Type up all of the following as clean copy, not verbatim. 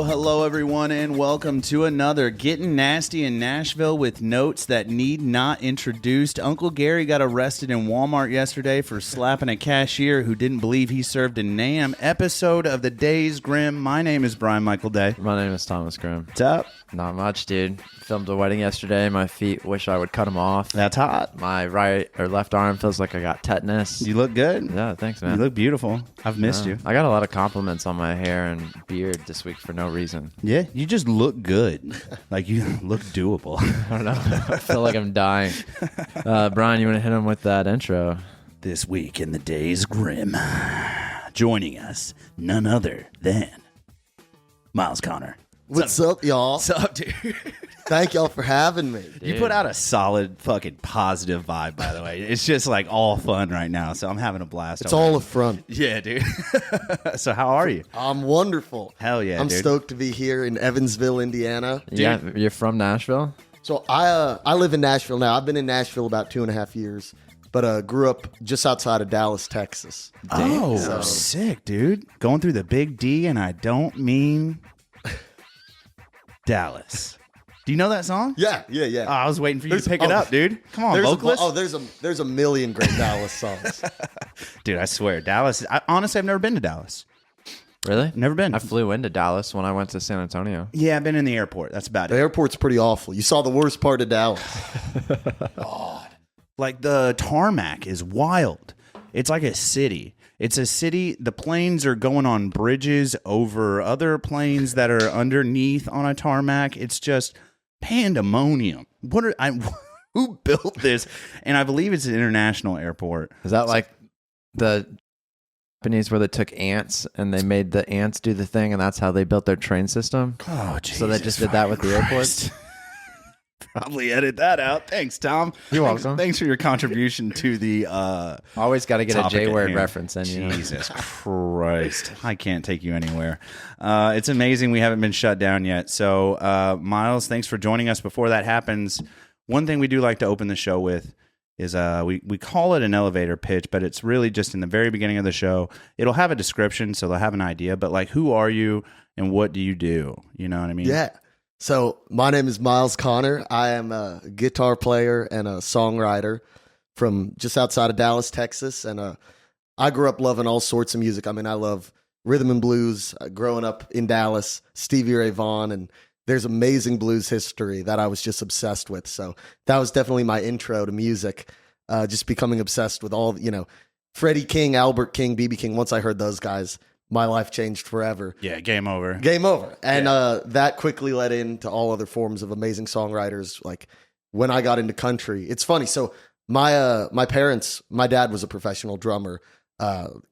Hello, everyone, and welcome to another Getting Nasty in Nashville with notes that need not introduced. Uncle Gary got arrested in Walmart yesterday for slapping a cashier who didn't believe he served a NAM episode of the Days Grimm. My name is Brian Michael Day. My name is Thomas Grimm. What's up? Not much, dude. Filmed a wedding yesterday. My feet wish I would cut them off. That's hot. My right or left arm feels like I got tetanus. You look good. Yeah, thanks, man. You look beautiful. I've missed you. I got a lot of compliments on my hair and beard this week for no reason. Yeah, you just look good. Like, you look doable. I don't know. I feel like I'm dying. Brian, you want to hit him with that intro? This week in the Days Grimm, joining us, none other than Miles Connor. What's up, y'all? What's up, dude? Thank y'all for having me. Dude. You put out a solid fucking positive vibe, by the way. It's just like all fun right now, so I'm having a blast. It's all a front. Yeah, dude. So how are you? I'm wonderful. Hell yeah, I'm dude. stoked to be here in Evansville, Indiana. Yeah, you're from Nashville? So I live in Nashville now. I've been in Nashville about 2.5 years, but grew up just outside of Dallas, Texas. Oh, sick, dude. Going through the big D, and I don't mean Dallas. Do you know that song? Yeah. Oh, I was waiting for you to pick it up, dude. Come on, vocalist. There's a million great Dallas songs. Dude, I swear, Dallas. Honestly, I've never been to Dallas. Really? Never been. I flew into Dallas when I went to San Antonio. Yeah, I've been in the airport. That's about The it. airport's pretty awful. You saw the worst part of Dallas. God. Like, the tarmac is wild. It's like a city. It's a city. The planes are going on bridges over other planes that are underneath on a tarmac. It's just pandemonium. Who built this? And I believe it's an international airport. Is that like the Japanese where they took ants and they made the ants do the thing and that's how they built their train system? Oh, Jesus. So they just did that with the airports? Probably edit that out. Thanks, Tom. You're welcome. Thanks for your contribution to the always got to get a topic at J-word hand. reference in. You know? Jesus Christ. I can't take you anywhere. It's amazing we haven't been shut down yet. So, Miles, thanks for joining us. Before that happens, one thing we do like to open the show with is we call it an elevator pitch, but it's really just in the very beginning of the show. It'll have a description, so they'll have an idea. But, like, who are you and what do you do? You know what I mean? Yeah. So my name is Miles Connor. I am a guitar player and a songwriter from just outside of Dallas, Texas. And I grew up loving all sorts of music. I mean, I love rhythm and blues. Growing up in Dallas, Stevie Ray Vaughan, and there's amazing blues history that I was just obsessed with. So that was definitely my intro to music, just becoming obsessed with all, Freddie King, Albert King, B.B. King. Once I heard those guys, my life changed forever. Yeah, game over. Game over. And that quickly led into all other forms of amazing songwriters. Like when I got into country, it's funny. So my parents, my dad was a professional drummer,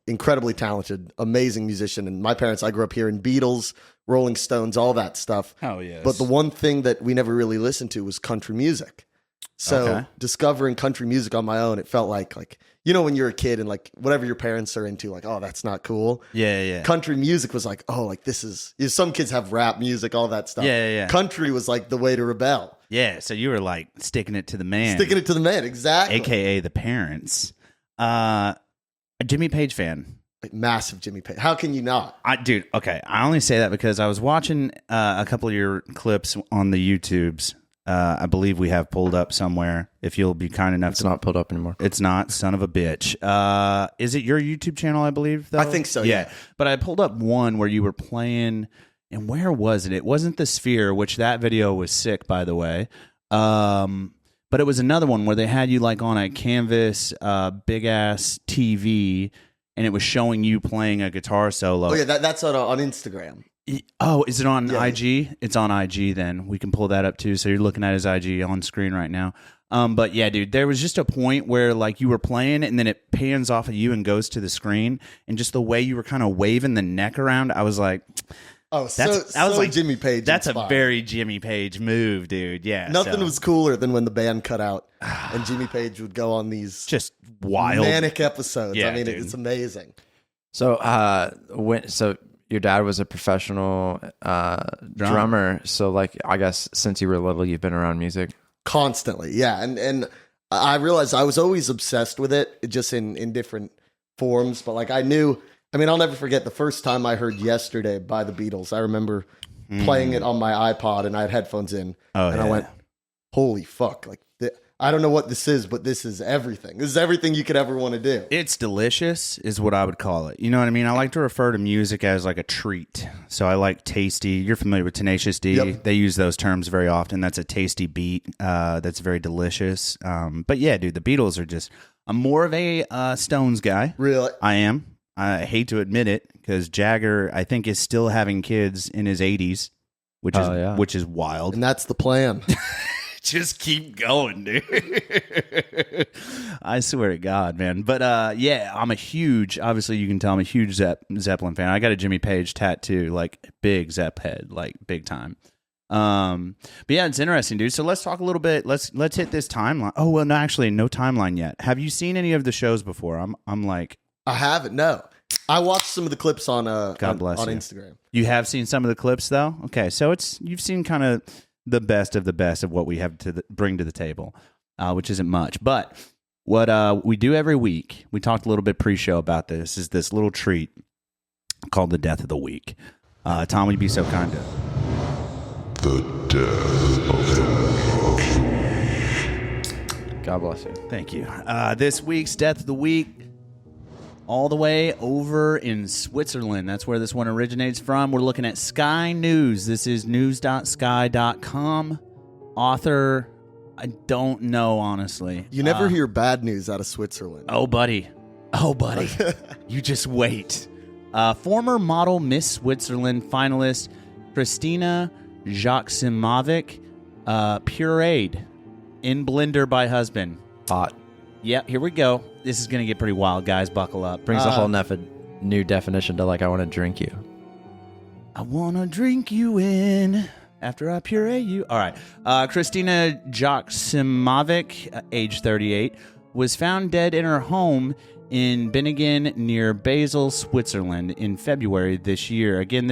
incredibly talented, amazing musician. And my parents, I grew up hearing Beatles, Rolling Stones, all that stuff. Oh, yes. But the one thing that we never really listened to was country music. So discovering country music on my own, it felt like, when you're a kid and like whatever your parents are into, like, oh, that's not cool. Yeah. Country music was like, oh, like this is, some kids have rap music, all that stuff. Yeah. Country was like the way to rebel. Yeah, so you were like sticking it to the man. Sticking it to the man, exactly. AKA the parents. A Jimmy Page fan. Like, massive Jimmy Page. How can you not? Dude, okay. I only say that because I was watching a couple of your clips on the YouTubes. I believe we have pulled up somewhere. If you'll be kind enough. It's not pulled up anymore. It's not. Son of a bitch. Is it your YouTube channel, I believe, though? I think so, yeah. But I pulled up one where you were playing, and where was it? It wasn't the Sphere, which that video was sick, by the way. But it was another one where they had you like on a canvas, big-ass TV, and it was showing you playing a guitar solo. Oh, yeah, that's on Instagram. Oh, is it on Yeah. IG? It's on IG then. We can pull that up too. So you're looking at his IG on screen right now. But yeah, dude, there was just a point where like you were playing and then it pans off of you and goes to the screen. And just the way you were kind of waving the neck around, I was like, oh, I was like, Jimmy Page. That's inspired. a very Jimmy Page move, dude. Yeah. Nothing was cooler than when the band cut out and Jimmy Page would go on these just wild manic episodes. Yeah, I mean, dude. it's amazing. So, so your dad was a professional drummer. So, like, I guess since you were little, you've been around music Constantly. Yeah. And I realized I was always obsessed with it, just in different forms. But like I'll never forget the first time I heard Yesterday by the Beatles. I remember playing it on my iPod and I had headphones in. I went, holy fuck. Like, I don't know what this is, but this is everything. This is everything you could ever want to do. It's delicious is what I would call it. You know what I mean? I like to refer to music as like a treat. So I like tasty. You're familiar with Tenacious D. Yep. They use those terms very often. That's a tasty beat. That's very delicious. But yeah, dude, the Beatles are just... I'm more of a Stones guy. Really? I am. I hate to admit it because Jagger, I think, is still having kids in his 80s, which is wild. And that's the plan. Just keep going, dude. I swear to God, man. But yeah, I'm a huge, obviously you can tell I'm a huge Zeppelin fan. I got a Jimmy Page tattoo, like big Zepp head, like big time. But yeah, it's interesting, dude. So let's talk a little bit. Let's hit this timeline. Oh, well, no, actually, no timeline yet. Have you seen any of the shows before? I'm like, I haven't. No, I watched some of the clips on God bless on you. Instagram. You have seen some of the clips though. Okay, so you've seen kind of the best of what we have to bring to the table, which isn't much. But what we do every week, we talked a little bit pre-show about this, is this little treat called the Death of the Week. Tom, would you be so kind to? The Death of the Week. God bless you. Thank you. This week's Death of the Week, all the way over in Switzerland. That's where this one originates from. We're looking at Sky News. This is news.sky.com. Author, I don't know, honestly. You never hear bad news out of Switzerland. Oh, buddy. You just wait. Former model Miss Switzerland finalist Christina Jaksimovic pureed in blender by husband. Hot. Yeah, here we go. This is going to get pretty wild, guys. Buckle up. Brings a whole new definition to, like, I want to drink you. I want to drink you in after I puree you. All right. Christina Jaksimovic, age 38, was found dead in her home in Binningen near Basel, Switzerland in February this year. Again,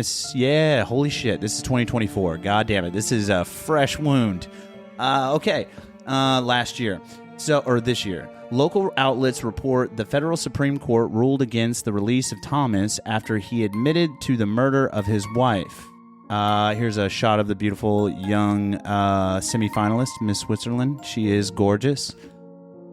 holy shit. This is 2024. God damn it. This is a fresh wound. Last year. This year. Local outlets report the federal Supreme Court ruled against the release of Thomas after he admitted to the murder of his wife. Here's a shot of the beautiful young semifinalist, Miss Switzerland. She is gorgeous.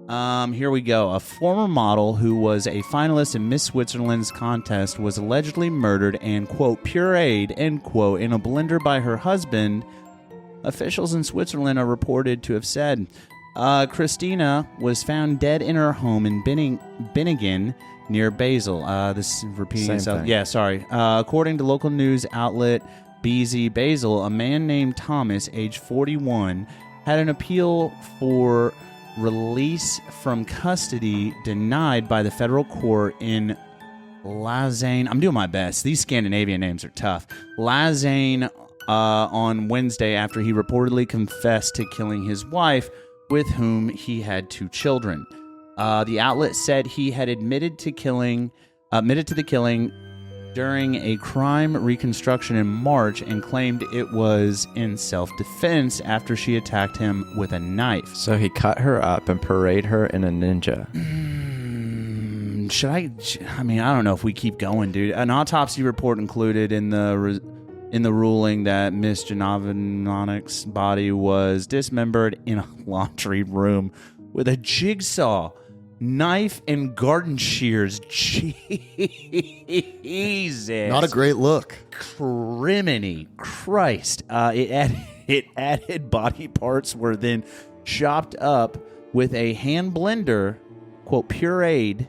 Here we go. A former model who was a finalist in Miss Switzerland's contest was allegedly murdered and, quote, pureed, end quote, in a blender by her husband. Officials in Switzerland are reported to have said Christina was found dead in her home in Binningen near Basel. This is repeating itself. Thing. Yeah, sorry. According to local news outlet BZ Basel, a man named Thomas, age 41, had an appeal for release from custody denied by the federal court in Lausanne. I'm doing my best. These Scandinavian names are tough. Lausanne on Wednesday after he reportedly confessed to killing his wife, with whom he had 2 children. The outlet said he had admitted to the killing during a crime reconstruction in March and claimed it was in self-defense after she attacked him with a knife. So he cut her up and paraded her in a ninja. I don't know if we keep going, dude. An autopsy report included in the ruling that Miss Janovinovic's body was dismembered in a laundry room with a jigsaw, knife, and garden shears. Jesus. Not a great look. Criminy Christ. It added body parts were then chopped up with a hand blender, quote, pureed,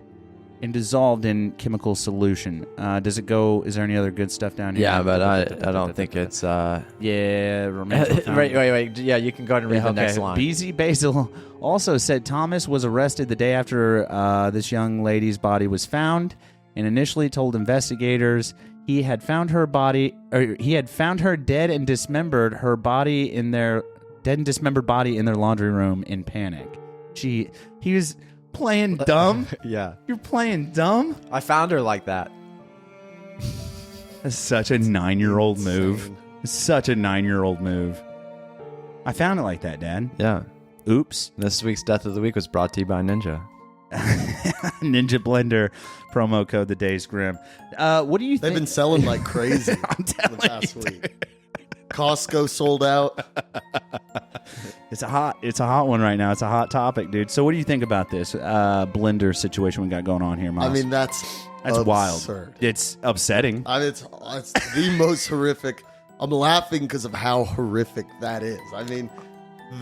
and dissolved in chemical solution. Does it go? Is there any other good stuff down here? Yeah, but I don't think it's. Yeah. Wait. Yeah, you can go ahead and read the next line. BZ Basel also said Thomas was arrested the day after this young lady's body was found, and initially told investigators he had found her dead and dismembered body in their laundry room in panic. He was playing dumb. Yeah. You're playing dumb? I found her like that. Such a 9-year-old move. Insane. Such a 9-year-old move. I found it like that, Dad. Yeah. Oops. This week's Death of the Week was brought to you by Ninja. Ninja Blender promo code the Days Grimm. What do you think? They've been selling like crazy I'm the telling past you, week. Costco sold out. It's a hot one right now. It's a hot topic, dude. So what do you think about this blender situation we got going on here, Miles? I mean, that's wild. absurd. It's upsetting. I mean, it's the most horrific. I'm laughing because of how horrific that is. I mean,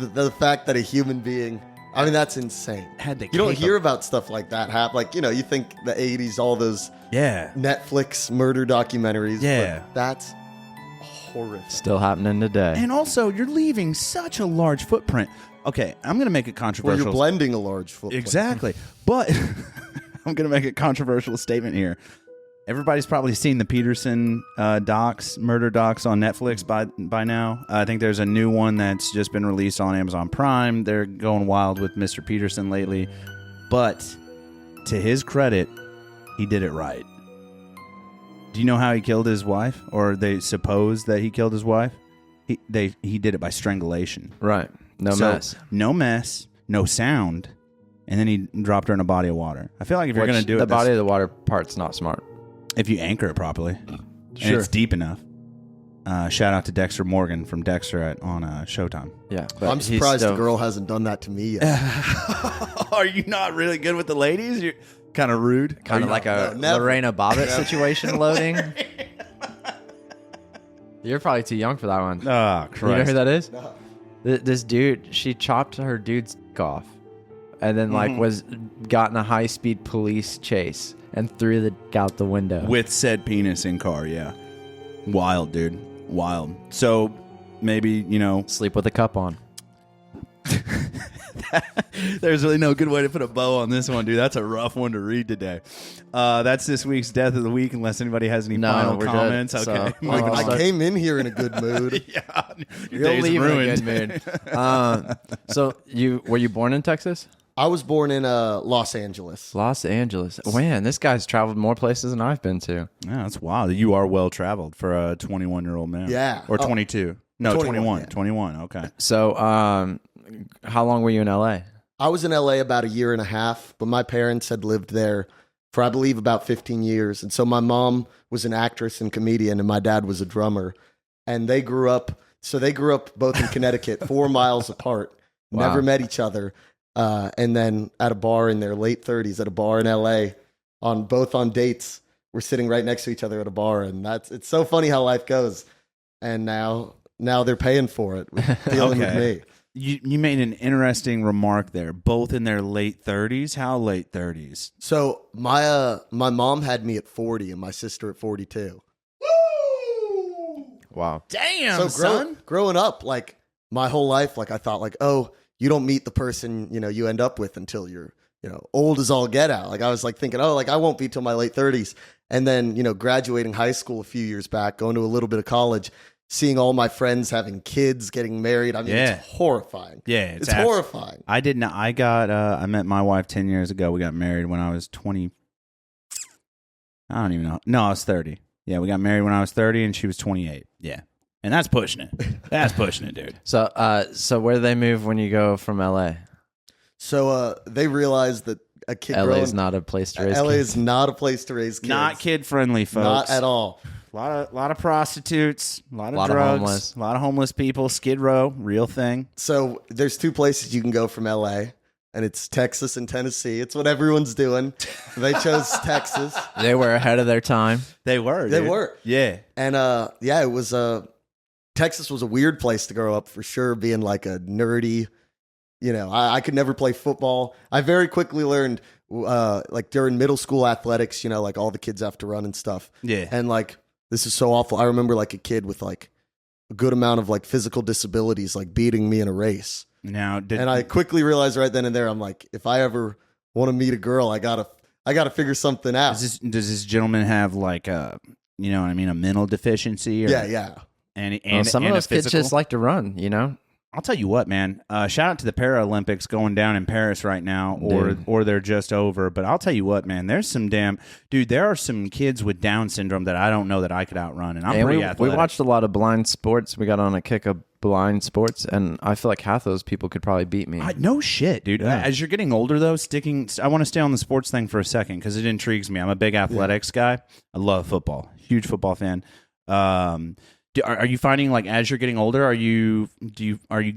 the fact that a human being. I mean, that's insane. Had the You don't hear about stuff like that happen. Like, you think the 80s, all those Netflix murder documentaries. Yeah. But that's horrific. Still happening today. And also, you're leaving such a large footprint. Okay, I'm going to make it Well, controversial. you're blending a large footprint. Exactly. But I'm going to make a controversial statement here. Everybody's probably seen the Peterson murder docs on Netflix by now. I think there's a new one that's just been released on Amazon Prime. They're going wild with Mr. Peterson lately. But to his credit, he did it right. Do you know how he killed his wife? Or they suppose that he killed his wife? He did it by strangulation. Right. No mess. No mess, no sound. And then he dropped her in a body of water. I feel like if you're going to do it... The body of the water part's not smart. If you anchor it properly, Sure. and it's deep enough. Shout out to Dexter Morgan from Dexter on Showtime. Yeah. But I'm surprised the girl hasn't done that to me yet. Are you not really good with the ladies? You're kind of rude. Kind of like a never. Lorena Bobbitt situation loading. You're probably too young for that one. Oh, Christ. You know who that is? No. This dude, she chopped her dude's dick off and then got in a high-speed police chase and threw the dick out the window. With said penis in car, yeah. Wild, dude. Wild. So, maybe, Sleep with a cup on. There's really no good way to put a bow on this one, dude. That's a rough one to read today. That's this week's Death of the Week, unless anybody has any final we're comments. good. Okay. So, I came in here in a good mood. Yeah. Your You'll day's leave ruined. in a good mood. So were you born in Texas? I was born in Los Angeles. Los Angeles. Man, this guy's traveled more places than I've been to. Yeah, that's wild. You are well traveled for a 21-year-old man. Yeah. Or 22. No, 21. yeah. 21. Okay. So, how long were you in LA? I was in LA about a year and a half, but my parents had lived there for, I believe, about 15 years. And so my mom was an actress and comedian, and my dad was a drummer. And they grew up both in Connecticut, 4 miles apart, Wow. never met each other. And then at a bar in their late 30s, at a bar in LA, both on dates, we're sitting right next to each other at a bar. And it's so funny how life goes. And now they're paying for it, dealing with me. You made an interesting remark there. Both in their late 30s. How late 30s? So my mom had me at 40 and my sister at 42. Wow. Damn, So growing up, like my whole life, like I thought, like, oh, you don't meet the person you end up with until you're old as all get out. Like I was like thinking, oh, like I won't be till my late 30s, and then graduating high school a few years back, going to a little bit of college, seeing all my friends having kids, getting married. I mean, it's horrifying. Yeah, it's horrifying. I didn't. I met my wife 10 years ago. We got married when I was 20. I don't even know. No, I was 30. Yeah, we got married when I was 30 and she was 28. Yeah. And that's pushing it. That's pushing it, dude. So where do they move when you go from LA? So they realized that a kid LA is not a place to raise LA kids. is not a place to raise kids. Not kid friendly, folks. Not at all. A lot of prostitutes, a lot of Lot of drugs, homeless. a lot of homeless people. Skid Row, real thing. So there's 2 places you can go from LA, and it's Texas and Tennessee. It's what everyone's doing. They chose Texas. They were ahead of their time. They were. They dude. were. Yeah. And it was Texas was a weird place to grow up for sure, being like a nerdy, I could never play football. I very quickly learned like during middle school athletics, like all the kids have to run and stuff. Yeah. And like this is so awful. I remember like a kid with like a good amount of like physical disabilities like beating me in a race. Now, And I quickly realized right then and there, I'm like, if I ever want to meet a girl, I gotta figure something out. does this gentleman have like a a mental deficiency? Or Yeah. And Well, some of and those a kids physical? just like to run, I'll tell you what, man. Shout out to the Paralympics going down in Paris right now, or they're just over. But I'll tell you what, man. There's some dude. There are some kids with Down syndrome that I don't know that I could outrun, and I'm pretty athletic. We watched a lot of blind sports. We got on a kick of blind sports, and I feel like half those people could probably beat me. No shit, dude. Yeah. As you're getting older, though, I want to stay on the sports thing for a second because it intrigues me. I'm a big athletics guy. I love football. Huge football fan. Are you finding like as you're getting older, are you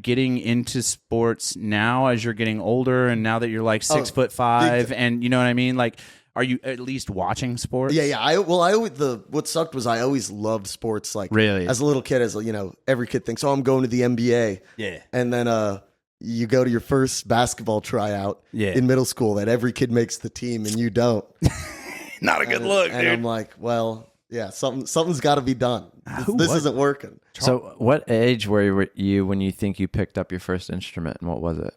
getting into sports now as you're getting older, and now that you're like 6'5", and you know what I mean? Like, are you at least watching sports? Yeah. What sucked was I always loved sports. Like, really, as a little kid, every kid thinks, oh, I'm going to the NBA. Yeah, and then you go to your first basketball tryout in middle school that every kid makes the team and you don't. Not a good look, and dude. I'm like, well. Yeah, something's got to be done. This isn't working. So, what age were you when you think you picked up your first instrument, and what was it?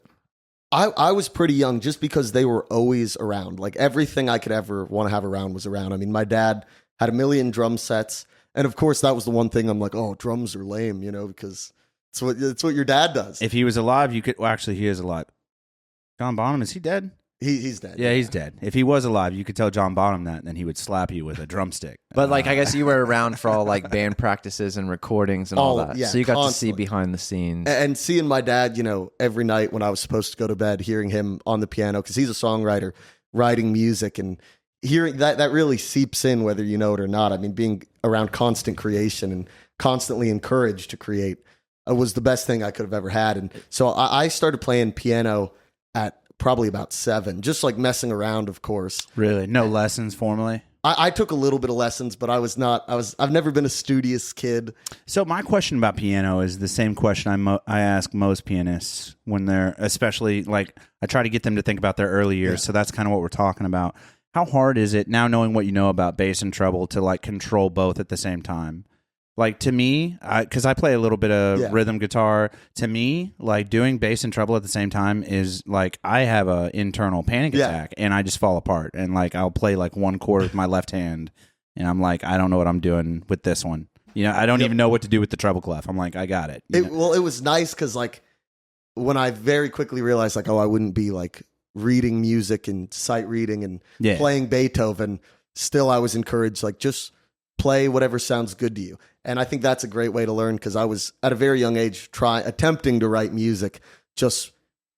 I was pretty young, just because they were always around. Like everything I could ever want to have around was around. I mean, my dad had a million drum sets, and of course, that was the one thing I'm like, oh, drums are lame, because it's what your dad does. If he was alive, you could. Well, actually, he is alive. John Bonham, is he dead? He's dead. Yeah, he's dead. If he was alive, you could tell John Bonham that, and then he would slap you with a drumstick. But like, I guess you were around for all like band practices and recordings and all that. Yeah, so you got constantly. to see behind the scenes. And seeing my dad, every night when I was supposed to go to bed, hearing him on the piano, because he's a songwriter, writing music, and hearing that really seeps in whether you know it or not. I mean, being around constant creation and constantly encouraged to create was the best thing I could have ever had. And so I started playing piano at probably about 7, just like messing around, of course. Really? No lessons formally? I took a little bit of lessons, but I've never been a studious kid. So my question about piano is the same question I ask most pianists when they're, especially like, I try to get them to think about their early years. Yeah. So that's kind of what we're talking about. How hard is it now, knowing what you know about bass and treble, to like control both at the same time? Like, to me, because I play a little bit of rhythm guitar, to me, like doing bass and treble at the same time is like, I have an internal panic attack and I just fall apart. And like, I'll play like one chord with my left hand and I'm like, I don't know what I'm doing with this one. I don't even know what to do with the treble clef. I'm like, I got it. Well, it was nice because like when I very quickly realized like, oh, I wouldn't be like reading music and sight reading and playing Beethoven, still I was encouraged, like, just play whatever sounds good to you. And I think that's a great way to learn, because I was at a very young age attempting to write music, just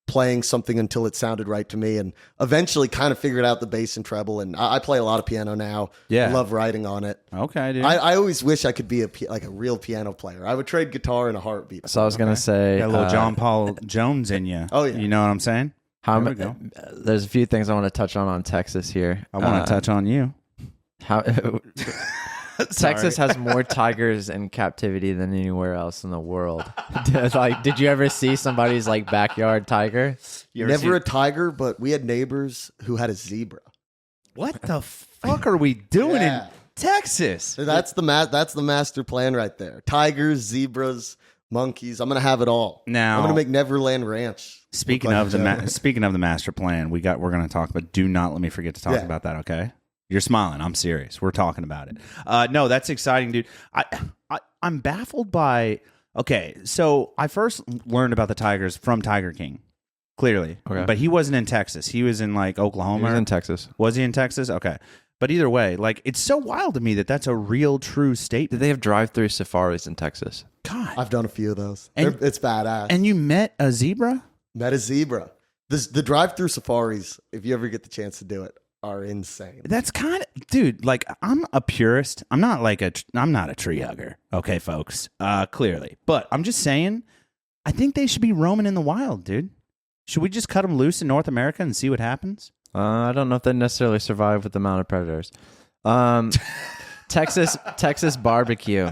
playing something until it sounded right to me, and eventually kind of figured out the bass and treble. And I play a lot of piano now. Yeah, I love writing on it. Okay, dude. I always wish I could be a real piano player. I would trade guitar in a heartbeat. So I was gonna say, got a little John Paul Jones in you. Oh yeah, you know what I'm saying? There's a few things I want to touch on Texas here. I want to touch on you. Texas has more tigers in captivity than anywhere else in the world. Did you ever see somebody's like backyard tiger? Never a tiger, but we had neighbors who had a zebra. What the fuck are we doing in Texas? That's the master plan right there. Tigers, zebras, monkeys. I'm gonna have it all. Now I'm gonna make Neverland Ranch. Speaking of the master plan, we're gonna talk about. Do not let me forget to talk about that. Okay. You're smiling. I'm serious. We're talking about it. No, that's exciting, dude. I'm baffled by. Okay, so I first learned about the Tigers from Tiger King, clearly. Okay. But he wasn't in Texas. He was in like Oklahoma. He was in Texas. Was he in Texas? Okay. But either way, like, it's so wild to me that that's a real, true statement. Did they have drive-through safaris in Texas? God, I've done a few of those. It's badass. And you met a zebra? Met a zebra. The drive-through safaris, if you ever get the chance to do it, are insane. That's kind of, dude, like, I'm a purist. I'm not a tree hugger. Okay, folks. Clearly. But I'm just saying, I think they should be roaming in the wild, dude. Should we just cut them loose in North America and see what happens? I don't know if they necessarily survive with the amount of predators. Texas barbecue.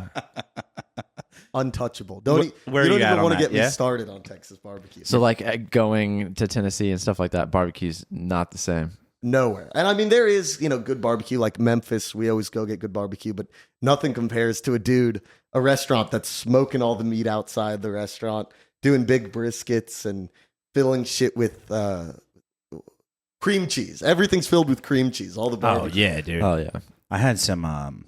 Untouchable. You don't even want to get me started on Texas barbecue. So like going to Tennessee and stuff like that, barbecue's not the same. Nowhere. And I mean, there is, good barbecue, like Memphis. We always go get good barbecue, but nothing compares to a restaurant that's smoking all the meat outside the restaurant, doing big briskets and filling shit with cream cheese. Everything's filled with cream cheese. All the barbecue. Oh yeah, dude. Oh yeah. I had some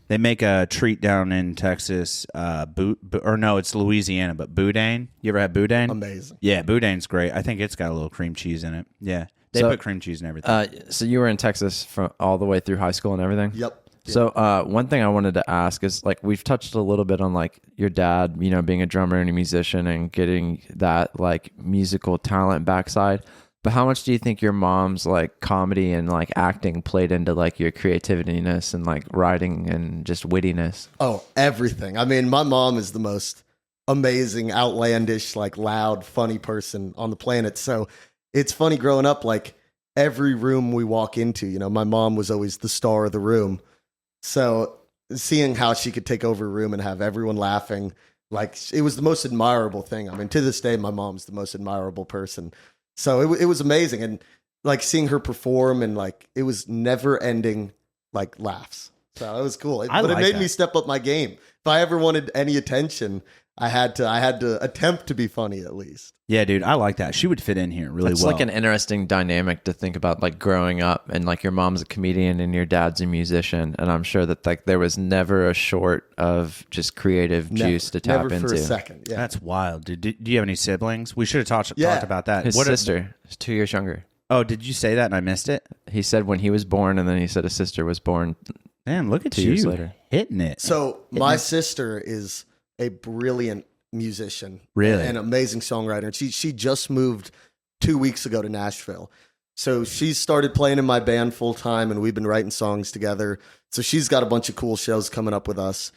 They make a treat down in Texas, it's Louisiana, but boudin. You ever had boudin? Amazing. Yeah, boudin's great. I think it's got a little cream cheese in it. Yeah, they put cream cheese in everything. So you were in Texas from all the way through high school and everything? Yep. So one thing I wanted to ask is, like, we've touched a little bit on, like, your dad, you know, being a drummer and a musician and getting that, like, musical talent backside. But how much do you think your mom's, like, comedy and, like, acting played into, like, your creativiness and, like, writing and just wittiness? Oh, everything. I mean, my mom is the most amazing, outlandish, like, loud, funny person on the planet. So it's funny growing up, like, every room we walk into, you know, my mom was always the star of the room. So seeing how she could take over a room and have everyone laughing, like, it was the most admirable thing. I mean, to this day, my mom's the most admirable person. So it was amazing. And like seeing her perform and like, it was never ending, like, laughs. So it was cool. But it made me step up my game. If I ever wanted any attention, I had to attempt to be funny at least. Yeah, dude, I like that. She would fit in here really It's well. like an interesting dynamic to think about, like, growing up and, like, your mom's a comedian and your dad's a musician. And I'm sure that, like, there was never a short of just creative juice to tap never into. for a second. Yeah. That's wild, dude. Do you have any siblings? We should have talked about that. His sister is 2 years younger. Oh, did you say that and I missed it? He said when he was born, and then he said his sister was born. Damn, look at 2 you years later. hitting it. So my sister is a brilliant musician, really, an amazing songwriter. And she just moved 2 weeks ago to Nashville. So she started playing in my band full time, and we've been writing songs together. So she's got a bunch of cool shows coming up with us.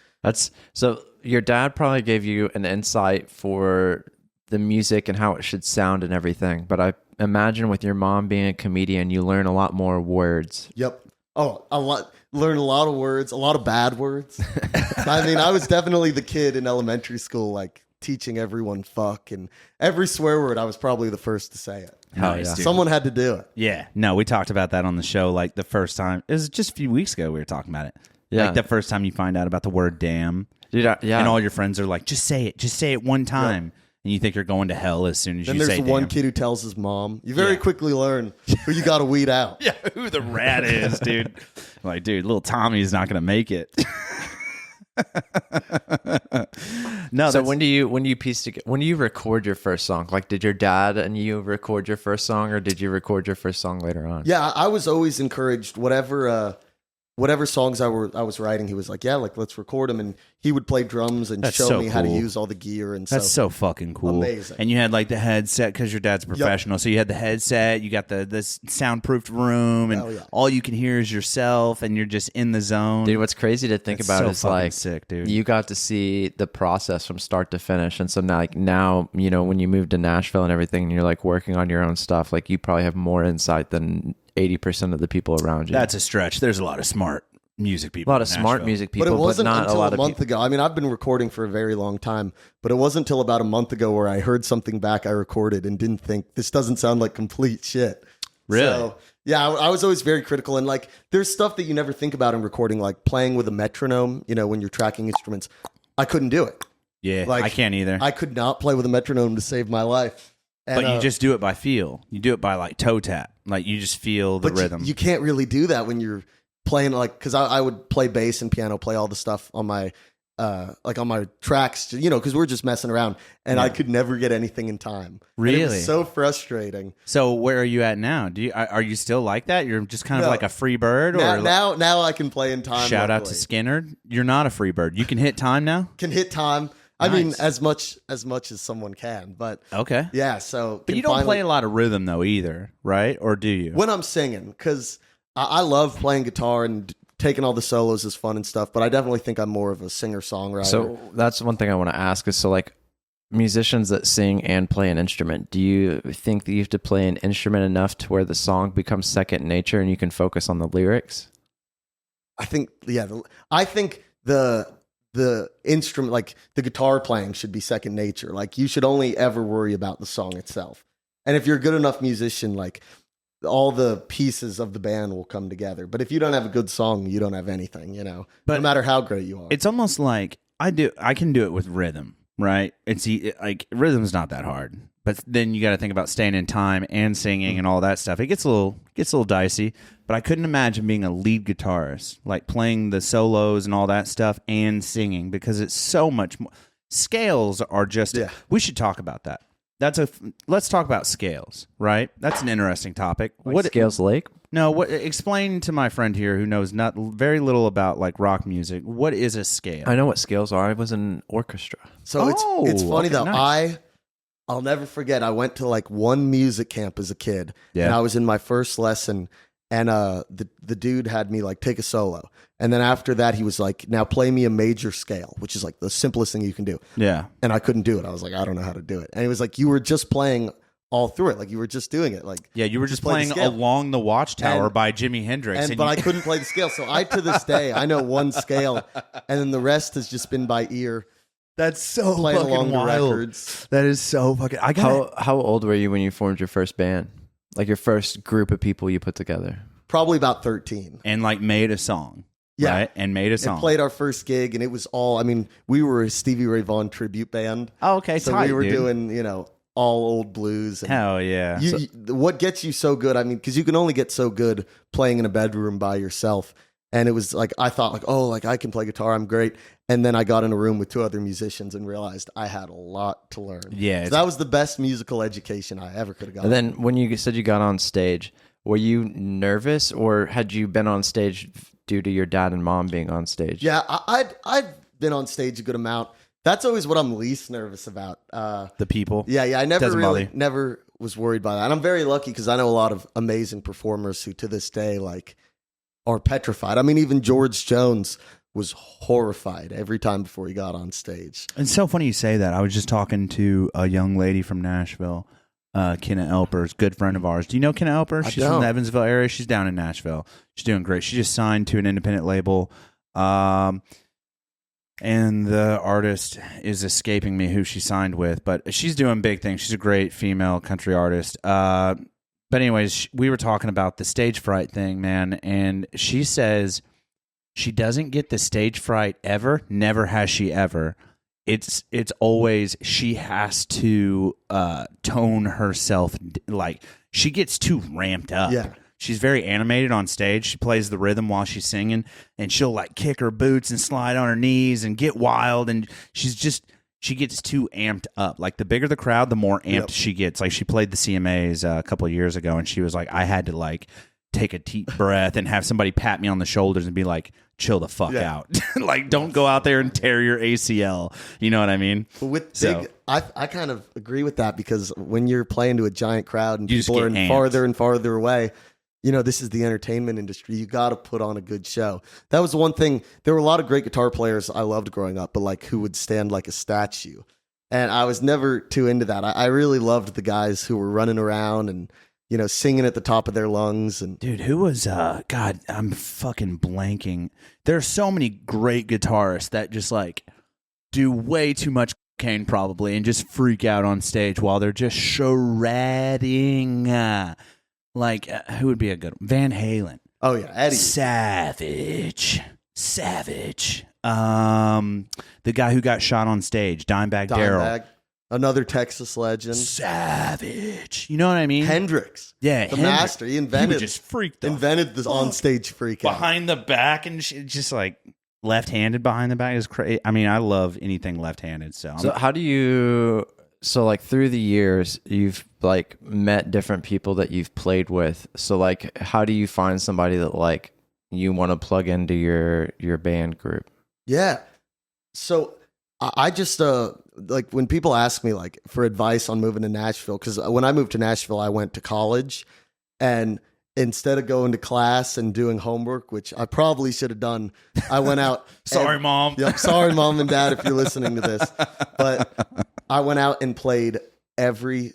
So your dad probably gave you an insight for the music and how it should sound and everything. But I imagine with your mom being a comedian, you learn a lot more words. Yep. Oh, a lot. Learn a lot of words, a lot of bad words. I mean, I was definitely the kid in elementary school, like, teaching everyone fuck, and every swear word, I was probably the first to say it. Nice, yeah. dude. Someone had to do it. Yeah. No, we talked about that on the show, like, the first time. It was just a few weeks ago we were talking about it. Yeah. Like, the first time you find out about the word damn. Dude, yeah. And all your friends are like, just say it one time. Yeah. And you think you're going to hell as soon as then you say there's one damn. kid who tells his mom. You very quickly learn who you got to weed out. Yeah, who the rat is, dude. Like, dude, little Tommy's not going to make it. No. So when do you record your first song? Like, did your dad and you record your first song, or did you record your first song later on? Yeah, I was always encouraged. Whatever songs I was writing, he was like, yeah, like, let's record them. And he would play drums and show me how to use all the gear. And that's so fucking cool. Amazing. And you had like the headset because your dad's a professional. So you had the headset, you got the soundproofed room, and all you can hear is yourself, and you're just in the zone. Dude, what's crazy to think about is, like, sick, dude. You got to see the process from start to finish. And so now, you know, when you move to Nashville and everything, and you're like working on your own stuff, like, you probably have more insight than 80% of the people around you. That's a stretch. There's a lot of smart music people. A lot of smart music people, but it wasn't not until a lot a month ago. I mean, I've been recording for a very long time, but it wasn't until about a month ago where I heard something back I recorded and didn't think, this doesn't sound like complete shit. Really? So, yeah, I was always very critical. And like, there's stuff that you never think about in recording, like playing with a metronome, you know, when you're tracking instruments. I couldn't do it. Yeah, like, I can't either. I could not play with a metronome to save my life. And, but you just do it by feel. You do it by like toe tap. Like, you just feel the rhythm. You can't really do that when you're playing, like, because I would play bass and piano, play all the stuff on my on my tracks, you know, because we're just messing around, and I could never get anything in time. Really? And it was so frustrating. So where are you at now? Are you still like that? You're just kind of like a free bird? Now I can play in time. Shout out to Skinner. You're not a free bird. You can hit time now? Can hit time. I mean, as much as someone can, but okay, yeah. So, but you don't play a lot of rhythm though either, right? Or do you? When I'm singing, because I love playing guitar and taking all the solos is fun and stuff. But I definitely think I'm more of a singer-songwriter. So that's one thing I want to ask is, so like, musicians that sing and play an instrument, do you think that you have to play an instrument enough to where the song becomes second nature and you can focus on the lyrics? I think, yeah. I think the instrument, like the guitar playing, should be second nature. Like, you should only ever worry about the song itself. And if you're a good enough musician, like, all the pieces of the band will come together. But if you don't have a good song, you don't have anything, you know, no matter how great you are. It's almost like I can do it with rhythm, right? Like, rhythm's not that hard. but then you got to think about staying in time and singing and all that stuff. It gets a little dicey. But I couldn't imagine being a lead guitarist, like playing the solos and all that stuff and singing, because it's so much more. Scales are just. Yeah. We should talk about that. Let's talk about scales, right? That's an interesting topic. Like Scales Lake? No, explain to my friend here who knows very little about like rock music. What is a scale? I know what scales are. I was in an orchestra. So it's funny okay, though. nice. I'll never forget. I went to like one music camp as a kid, Yeah. and I was in my first lesson, and the dude had me like take a solo, and then after that he was like, "Now play me a major scale," which is like the simplest thing you can do. Yeah. And I couldn't do it. I was like, I don't know how to do it. And he was like, "You were just playing all through it, like you were just doing it, like Yeah, you were just play the playing scale." Along the Watchtower And- by Jimi Hendrix. But I couldn't play the scale, so to this day I know one scale, and then the rest has just been by ear. That's so Playing fucking along the wild. records. That is so fucking. I got How old were you when you formed your first band? Like your first group of people you put together? Probably about 13. and like made a song. Yeah. Right? And made a song. And played our first gig, and it was all. I mean, we were a Stevie Ray Vaughan tribute band, Oh, okay, so tight, we were dude. doing all old blues. And Hell yeah. what gets you so good? I mean, because you can only get so good playing in a bedroom by yourself. And it was like I thought, like, oh, like I can play guitar, I'm great. And then I got in a room with two other musicians and realized I had a lot to learn. Yeah, so that was the best musical education I ever could have gotten. And then when you said you got on stage, were you nervous, or had you been on stage due to your dad and mom being on stage? Yeah, I've been on stage a good amount. That's always what I'm least nervous about. the people. Yeah, I Doesn't bother you. never was worried by that. And I'm very lucky because I know a lot of amazing performers who to this day like are petrified. I mean, even George Jones was horrified every time before he got on stage. It's so funny you say that. I was just talking to a young lady from Nashville, Kenna Elpers, good friend of ours. Do you know Kenna Elpers? She's from the Evansville area. She's down in Nashville. She's doing great. She just signed to an independent label. And the artist is escaping me who she signed with, but she's doing big things. She's a great female country artist. But anyways, we were talking about the stage fright thing, man, and she says she doesn't get the stage fright ever. Never has she ever. It's always she has to tone herself, like she gets too ramped up. Yeah. She's very animated on stage. She plays the rhythm while she's singing, and she'll like kick her boots and slide on her knees and get wild, and she gets too amped up. Like the bigger the crowd, the more amped she gets. Like she played the CMAs a couple of years ago, and she was like, I had to like take a deep breath and have somebody pat me on the shoulders and be like, chill the fuck out. Like, don't go out there and tear your ACL. You know what I mean? But with big, I kind of agree with that because when you're playing to a giant crowd and You just people are get amped. farther and farther away, you know, this is the entertainment industry. You got to put on a good show. That was the one thing. There were a lot of great guitar players I loved growing up, but like who would stand like a statue. And I was never too into that. I really loved the guys who were running around and, you know, singing at the top of their lungs. And Dude, who was, God, I'm fucking blanking. There are so many great guitarists that just like do way too much cocaine probably and just freak out on stage while they're just shredding. Like, who would be a good one? Van Halen. oh yeah, Eddie. Savage. The guy who got shot on stage, Dimebag Darrell. Dimebag, another Texas legend. Savage. You know what I mean? Hendrix. Yeah, The Hendrix. master. He He invented would just freak the invented this on stage freak out. behind the back and just like left-handed behind the back is crazy. I mean, I love anything left-handed. So, So how do you? So like through the years, you've like met different people that you've played with. So like, how do you find somebody that like you want to plug into your band group? Yeah. So I just like when people ask me like for advice on moving to Nashville, because when I moved to Nashville, I went to college, and instead of going to class and doing homework, which I probably should have done, I went out. sorry, Mom. Yep, sorry, Mom and Dad, if you're listening to this. But I went out and played every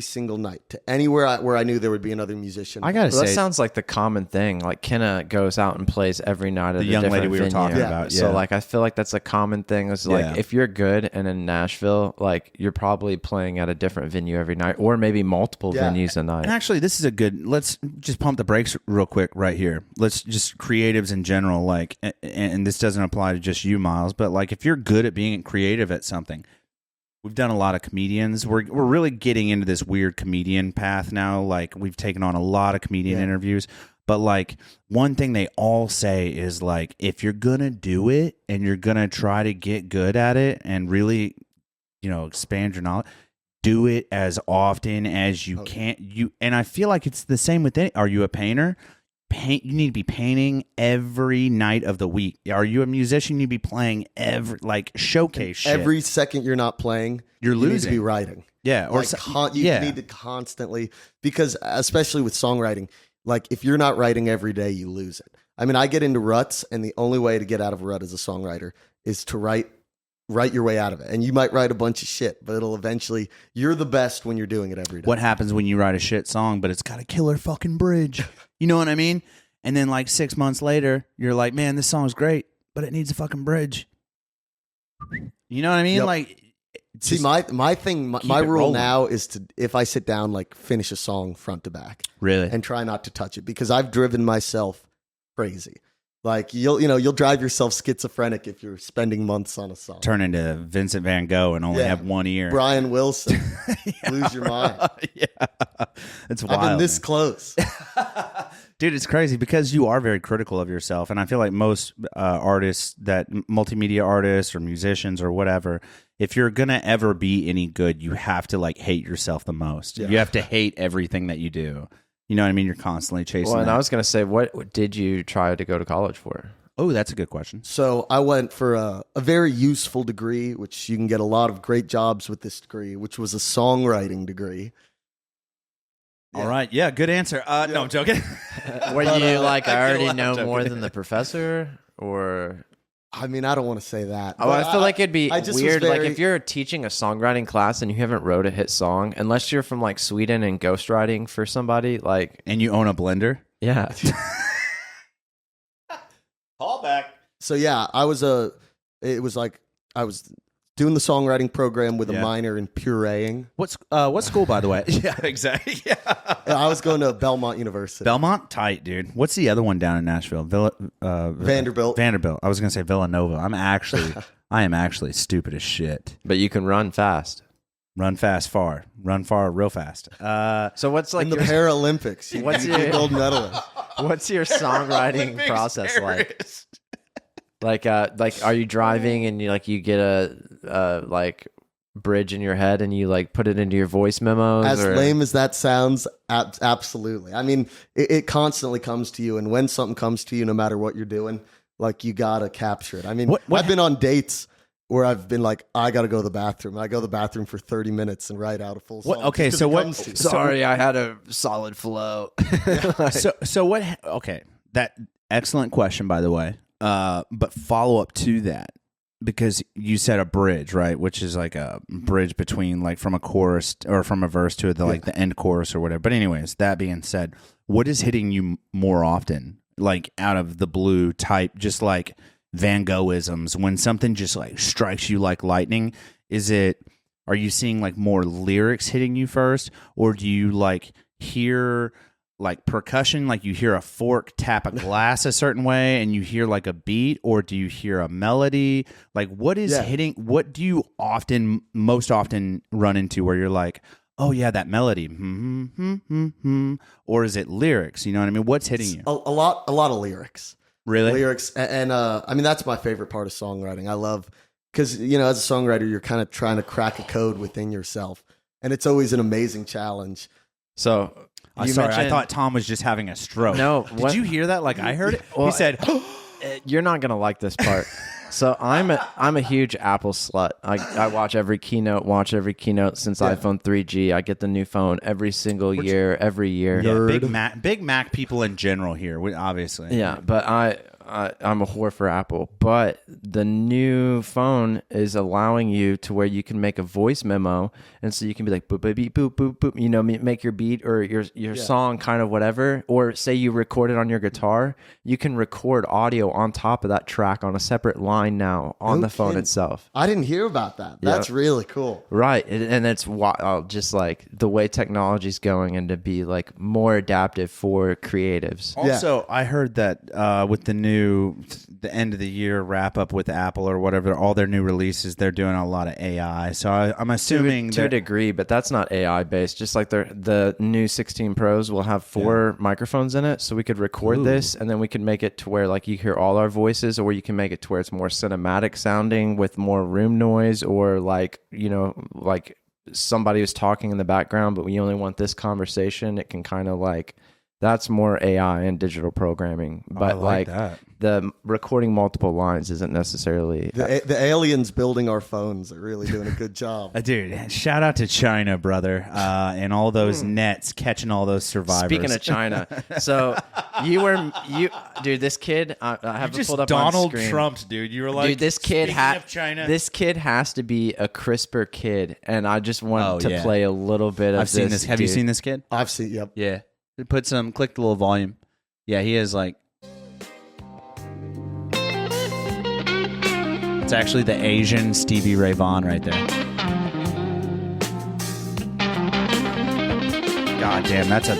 single night to anywhere where I knew there would be another musician. I gotta Well, that say, sounds like the common thing. Like Kenna goes out and plays every night at The a young lady different we were venue. talking Yeah. about. So Yeah. like, I feel like that's a common thing. It's like Yeah. if you're good and in Nashville, like you're probably playing at a different venue every night, or maybe multiple Yeah. venues a night. and actually, this is a good. Let's just pump the brakes real quick right here. Let's just creatives in general, like, and this doesn't apply to just you, Miles, but like if you're good at being creative at something, we've done a lot of comedians. We're really getting into this weird comedian path now. Like we've taken on a lot of comedian interviews. But like one thing they all say is like, if you're gonna do it and you're gonna try to get good at it and really, expand your knowledge, do it as often as you can. And I feel like it's the same with it. Are you a painter? You need to be painting every night of the week. Are you a musician? You need to be playing showcase shit. Every second you're not playing, you're losing. You need to be writing. Yeah, or you need to constantly, because especially with songwriting, like if you're not writing every day, you lose it. I mean, I get into ruts, and the only way to get out of a rut as a songwriter is to write your way out of it. And you might write a bunch of shit, but it'll eventually, you're the best when you're doing it every day. What happens when you write a shit song, but it's got a killer fucking bridge? You know what I mean? And then like 6 months later, you're like, man, this song's great, but it needs a fucking bridge. You know what I mean? Yep. Like, see, my rule rolling. now is to, if I sit down, like finish a song front to back. Really? And try not to touch it, because I've driven myself crazy. Like you'll drive yourself schizophrenic if you're spending months on a song. Turn into Vincent Van Gogh and only have one ear. Brian Wilson, lose your mind. Yeah, it's wild. I've been this close. Dude, it's crazy because you are very critical of yourself. And I feel like most artists, that multimedia artists or musicians or whatever, if you're going to ever be any good, you have to like hate yourself the most. Yeah. You have to hate everything that you do. You know what I mean? You're constantly chasing. Well, and that. I was going to say, what did you try to go to college for? Oh, that's a good question. So I went for a very useful degree, which you can get a lot of great jobs with this degree, which was a songwriting degree. All right. Yeah, good answer. No, I'm joking. Were you like, I already know more than the professor? Or I mean, I don't want to say that. Oh, I feel like it'd be I just weird. was Like if you're teaching a songwriting class and you haven't wrote a hit song, unless you're from like Sweden and ghostwriting for somebody, like, and you own a blender. yeah. Call back. So yeah, I was doing the songwriting program with a minor in pureeing. What school, by the way? Yeah, exactly. Yeah. I was going to Belmont University. Belmont, tight, dude. What's the other one down in Nashville? Vanderbilt. Vanderbilt. I was gonna say Villanova. I am actually stupid as shit. But you can run fast. Run fast, far. Run far, real fast. So what's like in the Paralympics? What's your your gold medalist? What's your songwriting process like? Like, are you driving and you get a like bridge in your head and you like put it into your voice memos? As lame as that sounds, absolutely. I mean, it constantly comes to you, and when something comes to you, no matter what you're doing, like you gotta capture it. I mean, I've been on dates where I've been like, I gotta go to the bathroom. I go to the bathroom for 30 minutes and write out a full song. Okay, so what? Sorry, I had a solid flow. So what? Okay, that excellent question, by the way. But follow up to that, because you said a bridge, right? Which is like a bridge between like from a chorus or from a verse to the like the end chorus or whatever. But anyways, that being said, what is hitting you more often, like out of the blue type, just like Van Goghisms, when something just like strikes you like lightning? Are you seeing like more lyrics hitting you first, or do you like hear like percussion, like you hear a fork tap a glass a certain way and you hear like a beat, or do you hear a melody? Like what is hitting, what do you most often run into where you're like, oh yeah, that melody, or is it lyrics? You know what I mean? What's hitting you? A lot of lyrics. Really? Lyrics. And I mean, that's my favorite part of songwriting. I love, because, as a songwriter, you're kind of trying to crack a code within yourself. And it's always an amazing challenge. So, I thought Tom was just having a stroke. No. Did you hear that? Like I heard it. Well, he said, you're not going to like this part. So I'm a huge Apple slut. I watch every keynote since iPhone 3G. I get the new phone every single year, every year. Yeah, big Mac people in general here, obviously. Yeah, but I'm a whore for Apple. But the new phone is allowing you to where you can make a voice memo, and so you can be like boop boop beep, boop boop boop. Make your beat or your song kind of whatever. Or say you record it on your guitar, you can record audio on top of that track on a separate line now on the phone itself. I didn't hear about that. That's really cool. Right, and it's just like the way technology's going, and to be like more adaptive for creatives. Also, I heard that with the new the end of the year wrap up with Apple or whatever, all their new releases, they're doing a lot of AI. So I'm assuming to a degree, but that's not AI based. Just like the new 16 Pros will have 4 microphones in it, so we could record this, and then we can make it to where like you hear all our voices, or you can make it to where it's more cinematic sounding with more room noise, or like, you know, like somebody was talking in the background, but we only want this conversation. It can kind of like, that's more AI and digital programming. But like that. The recording multiple lines isn't necessarily The aliens building our phones are really doing a good job. Dude, shout out to China, brother, and all those nets catching all those survivors. Speaking of China, so dude, this kid, I have just pulled up Donald on screen. Trumped, dude. You were like, Dude, this kid China. This kid has to be a CRISPR kid, and I just want to play a little bit of. I've seen this. Have you seen this kid? I've seen. Yep. Yeah. Click the little volume. Yeah, he is like. It's actually the Asian Stevie Ray Vaughan right there. God damn, that's a.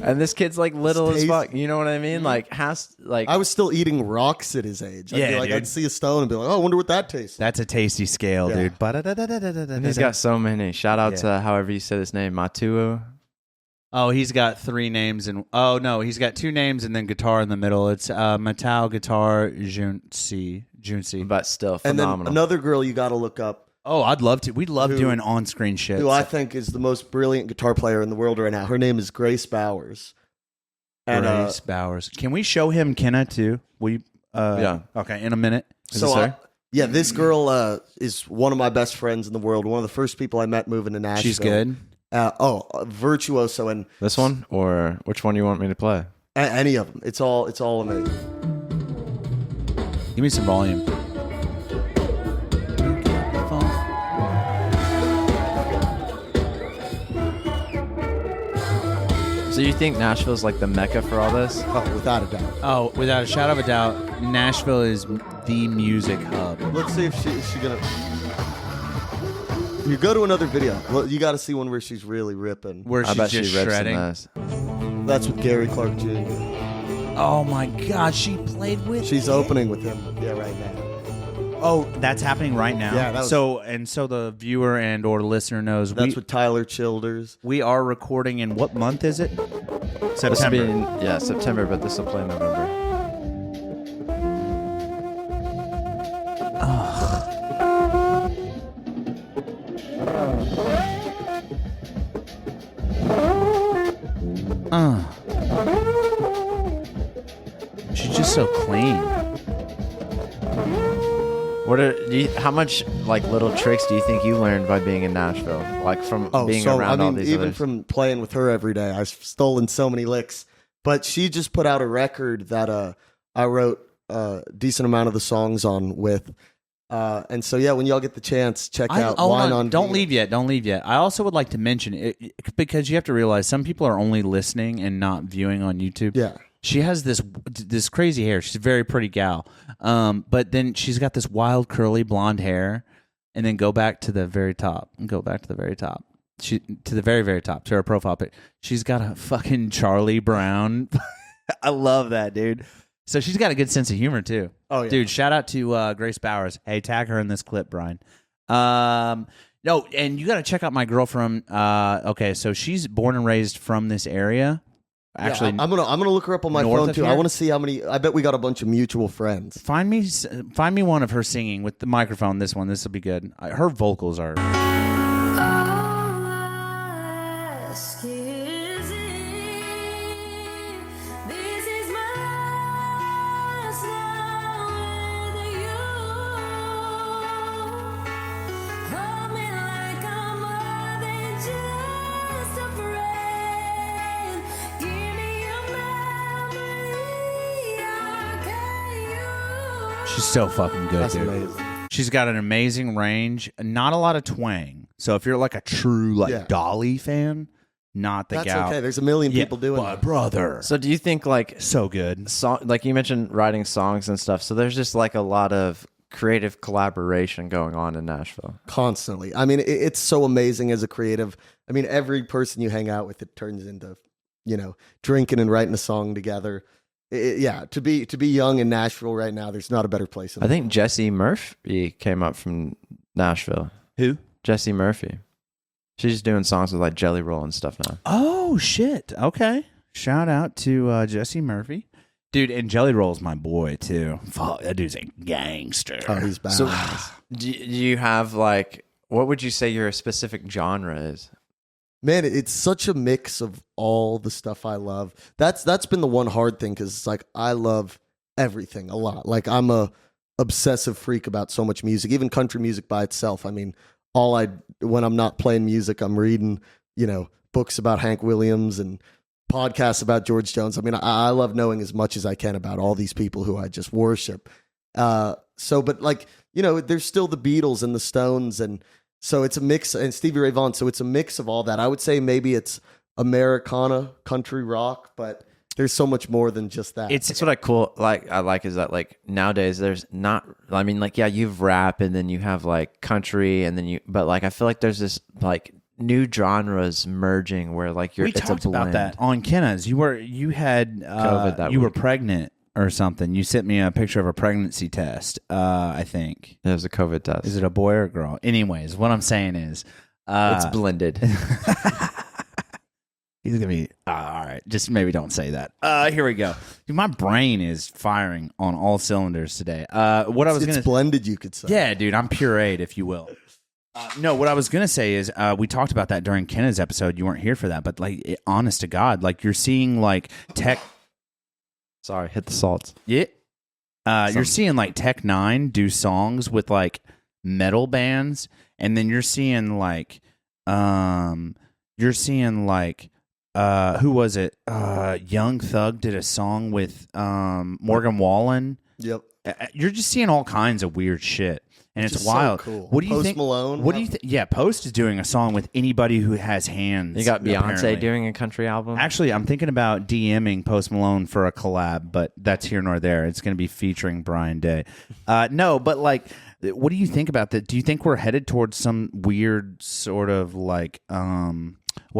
And this kid's like little as Tasty. fuck. You know what I mean? Like I was still eating rocks at his age. Yeah, I'd dude. I'd see a stone and be like, "Oh, I wonder what that tastes." That's a tasty scale, Yeah. dude. And he's got so many. Shout out to however you say his name, Matuo. Oh, he's got 3 names and he's got 2 names and then guitar in the middle. It's Matao Guitar Junsi. But still And then phenomenal. another girl you got to look up, Oh, I'd love to. We love Who- doing on-screen shit. who I think is the most brilliant guitar player in the world right now. Her name is Grace Bowers. And Grace Bowers. Can we show him Kenna too? Yeah. Okay, in a minute. this girl is one of my best friends in the world. One of the first people I met moving to Nashville. She's good. Virtuoso, and This one, or which one you want me to play? any of them. It's all amazing. Give me some volume. So you think Nashville's like the mecca for all this? Oh, without a doubt. Oh, without a shadow of a doubt, Nashville is the music hub. Let's see if she's gonna. You go to another video. Well, you got to see one where she's really ripping. Where I she's bet just she rips shredding. in this. That's with Gary Clark Jr. Oh my God, she played with. She's opening with him. Yeah, right now. Oh, that's happening right now. Yeah, that was- so the viewer and or listener knows That's with Tyler Childers. we are recording in what month is it? This will September. be in, September, but this will play in November. She's just so clean. How much like little tricks do you think you learned by being in Nashville? Like from being around all these even others? from playing with her every day, I've stolen so many licks. But she just put out a record that I wrote a decent amount of the songs on with. And so, yeah, when y'all get the chance, check out Wine on Don't Venus. leave yet. Don't leave yet. I also would like to mention it because you have to realize some people are only listening and not viewing on YouTube. Yeah. She has this crazy hair. She's a very pretty gal. But then she's got this wild curly blonde hair, and then go back to the very top. She to the very, very top to her profile pic. She's got a fucking Charlie Brown. I love that, dude. So she's got a good sense of humor too. Oh, yeah. Dude, shout out to Grace Bowers. Hey, tag her in this clip, Brian. No, and you got to check out my girl from. Okay, so she's born and raised from this area. Actually, I'm gonna look her up on my north phone of too. here? I want to see how many. I bet we got a bunch of mutual friends. find me one of her singing with the microphone. This will be good. Her vocals are. She's so fucking good, That's dude. amazing. She's got an amazing range, not a lot of twang. So if you're like a true Dolly fan, not the That's gal. okay. There's a million people doing but that. brother. So do you think like So good. like you mentioned writing songs and stuff, so there's just like a lot of creative collaboration going on in Nashville? Constantly. I mean, it's so amazing as a creative. I mean, every person you hang out with, it turns into, drinking and writing a song together. To be young in Nashville right now, there's not a better place. I think Jessie Murphy came up from Nashville. Who? Jessie Murphy. She's doing songs with like Jelly Roll and stuff now. Oh shit. Okay. Shout out to Jessie Murphy. Dude, and Jelly Roll's my boy too. Fuck, that dude's a gangster. Oh, he's bad. So, do you have like, what would you say your specific genre is? Man, it's such a mix of all the stuff I love. That's been the one hard thing, because it's like I love everything a lot. Like I'm a obsessive freak about so much music, even country music by itself. I mean, when I'm not playing music, I'm reading, books about Hank Williams and podcasts about George Jones. I mean, I love knowing as much as I can about all these people who I just worship. But like, there's still the Beatles and the Stones, and so it's a mix, and Stevie Ray Vaughan. So it's a mix of all that. I would say maybe it's Americana, country rock, but there's so much more than just that. It's what I like is that like nowadays there's not, I mean, like, yeah, you've rap and then you have like country and then but like I feel like there's this like new genres merging where like we it's talked a blend. about that on Kenna's. You were pregnant or something. You sent me a picture of a pregnancy test. I think It was a COVID test. is it a boy or a girl? Anyways, what I'm saying is It's blended. he's gonna be all right. Just maybe don't say that. Here we go. Dude, my brain is firing on all cylinders today. It's blended, you could say. Yeah, dude, I'm pureed, if you will. No, what I was gonna say is we talked about that during Kenna's episode. You weren't here for that, but like, honest to God, like you're seeing like tech. Sorry, hit the salts. Yeah, you're seeing like Tech Nine do songs with like metal bands, and then you're seeing like who was it? Young Thug did a song with Morgan Wallen. Yep. You're just seeing all kinds of weird shit. And it's Just wild. so cool. What do you Post think? Malone. What do you think? Yeah, Post is doing a song with anybody who has hands. You got Beyonce apparently. doing a country album. Actually, I'm thinking about DMing Post Malone for a collab, but that's here nor there. It's going to be featuring Brian Day. No, but like, what do you think about that? Do you think we're headed towards some weird sort of like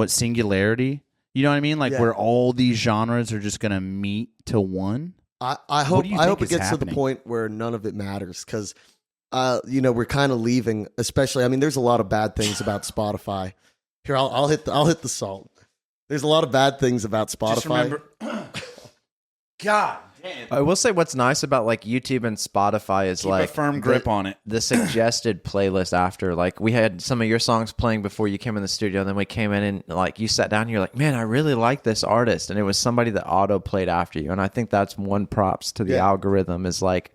singularity? You know what I mean? Like where all these genres are just going to meet to one. I hope it gets to the point where none of it matters, because we're kind of leaving. Especially, I mean, there's a lot of bad things about Spotify. Here, I'll hit the salt. There's a lot of bad things about Spotify. Just remember, God damn. I will say what's nice about like YouTube and Spotify is Keep like a firm grip on it. The suggested playlist after, like we had some of your songs playing before you came in the studio, and then we came in and like you sat down and you're like, man, I really like this artist, and it was somebody that auto played after you. And I think that's one props to the algorithm is like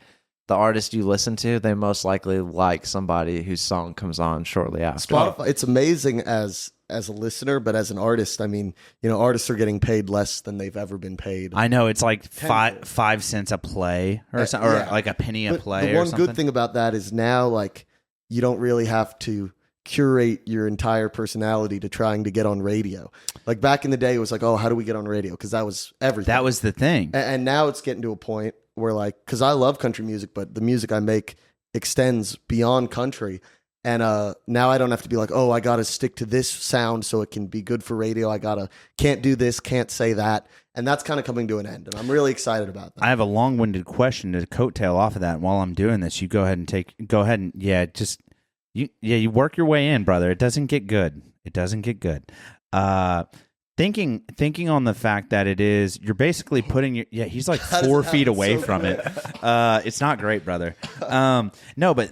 the artist you listen to, they most likely like somebody whose song comes on shortly after. Spotify, it's amazing as a listener, but as an artist, I mean, artists are getting paid less than they've ever been paid. I know, it's like 5 cents a play or something, or like a penny a play. The or one something. good thing about that is now, like, you don't really have to curate your entire personality to trying to get on radio. Like back in the day, it was like, oh, how do we get on radio? Because that was everything. That was the thing. And now it's getting to a point where, like, because I love country music, but the music I make extends beyond country. And now I don't have to be like, oh, I got to stick to this sound so it can be good for radio. Can't do this, can't say that. And that's kind of coming to an end. And I'm really excited about that. I have a long-winded question to coattail off of that. And while I'm doing this, you go ahead and you work your way in, brother. It doesn't get good. Thinking on the fact that you're basically putting he's like 4 feet away from it. It's not great, brother. No, but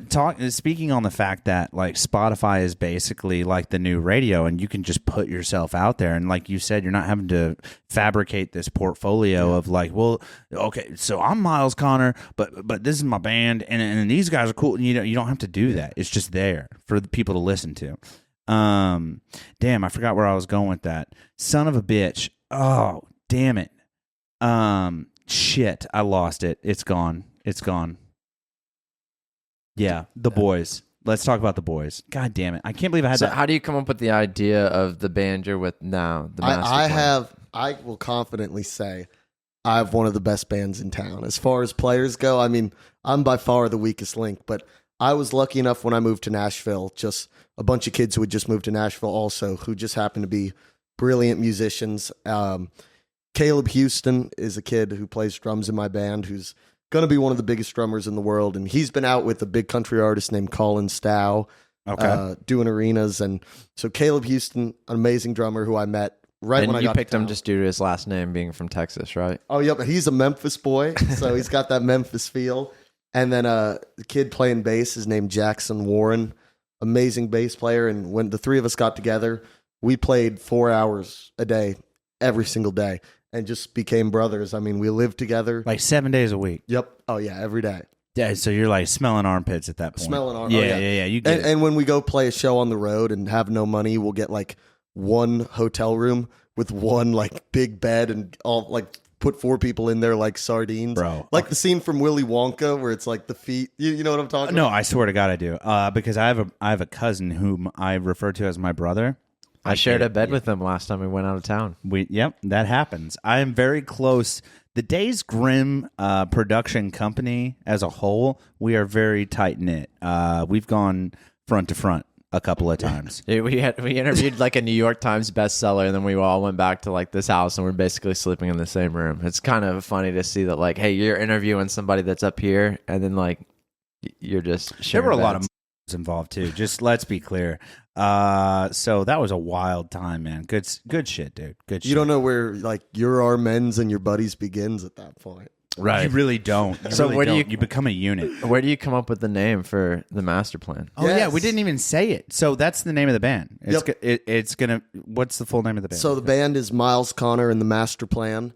speaking on the fact that like Spotify is basically like the new radio, and you can just put yourself out there, and like you said, you're not having to fabricate this portfolio of like, well, okay, so I'm Miles Connor, but this is my band, and these guys are cool. You don't have to do that. It's just there for the people to listen to. Damn, I forgot where I was going with that. Son of a bitch. Oh, damn it. Shit, I lost it. It's gone. Yeah, the boys. Let's talk about the boys. God damn it. I can't believe I had So that. how do you come up with the idea of the band you're with now? The master plan? I will confidently say I have one of the best bands in town. As far as players go, I mean, I'm by far the weakest link, but I was lucky enough when I moved to Nashville, just a bunch of kids who had just moved to Nashville also, who just happened to be brilliant musicians, Caleb Houston is a kid who plays drums in my band who's going to be one of the biggest drummers in the world. And he's been out with a big country artist named Colin Stow, doing arenas. And so Caleb Houston, an amazing drummer who I met right and when I you got picked to him town. just due to his last name being from Texas, right? Oh, yeah, but he's a Memphis boy, so he's got that Memphis feel. And then the kid playing bass is named Jackson Warren, amazing bass player. And when the three of us got together, we played 4 hours a day, every single day, and just became brothers. I mean, we lived together. Like 7 days a week. Yep. Oh, yeah, every day. Yeah, so you're like smelling armpits at that point. Smelling armpits. Yeah, yeah. You get it. And when we go play a show on the road and have no money, we'll get like one hotel room with one like big bed and all like put 4 people in there like sardines. Bro. Like the scene from Willy Wonka where it's like the feet. You know what I'm talking No, about? I swear to God I do. Because I have a cousin whom I refer to as my brother. I shared a bed with him last time we went out of town. Yep, that happens. I am very close. The Days Grimm production company as a whole, we are very tight knit. We've gone front to front a couple of times. Dude, we interviewed like a New York Times bestseller, and then we all went back to like this house, and we're basically sleeping in the same room. It's kind of funny to see that, like, hey, you're interviewing somebody that's up here, and then like you're just There sharing were a lot of beds. involved too. Just let's be clear. So that was a wild time, man. Good shit, dude. Good shit. You don't know where like your our men's and your buddies begins at that point. Right. You really don't. You So really where do don't. You become a unit. Where do you come up with the name for the master plan? Oh yeah, Yes. we didn't even say it. So that's the name of the band. It's Yep. it's gonna. What's the full name of the band? So the band is Miles Connor and the Master Plan.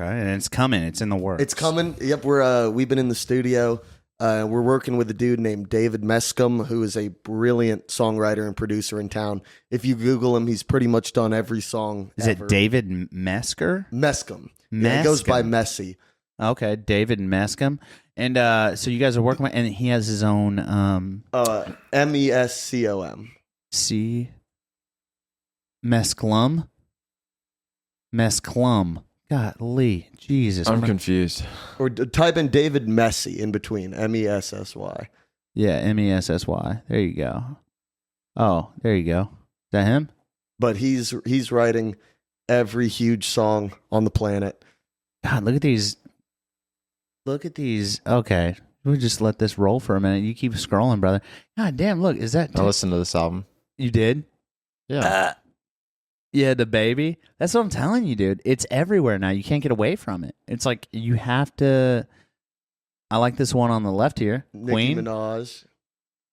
Okay, and it's coming. It's in the works. It's coming. Yep, we've been in the studio. We're working with a dude named David Mescom, who is a brilliant songwriter and producer in town. If you Google him, he's pretty much done every song. Is ever. it David Mesker? Mescom? Yeah, it goes by Mescom. Messy. Okay, David Mescom. And so you guys are working with, and he has his own Mescom. C. Mesclum. Mesclum. Golly, Jesus. I'm confused. Or type in David Messy in between. Messy. Yeah, Messy. There you go. Oh, there you go. Is that him? But he's writing every huge song on the planet. God, look at these. Look at these. Okay. We'll just let this roll for a minute. You keep scrolling, brother. God damn, look, is that... I listened to this album. You did? Yeah. Yeah, the baby. That's what I'm telling you, dude. It's everywhere now. You can't get away from it. It's like you have to... I like this one on the left here. Nicki Queen. Minaj,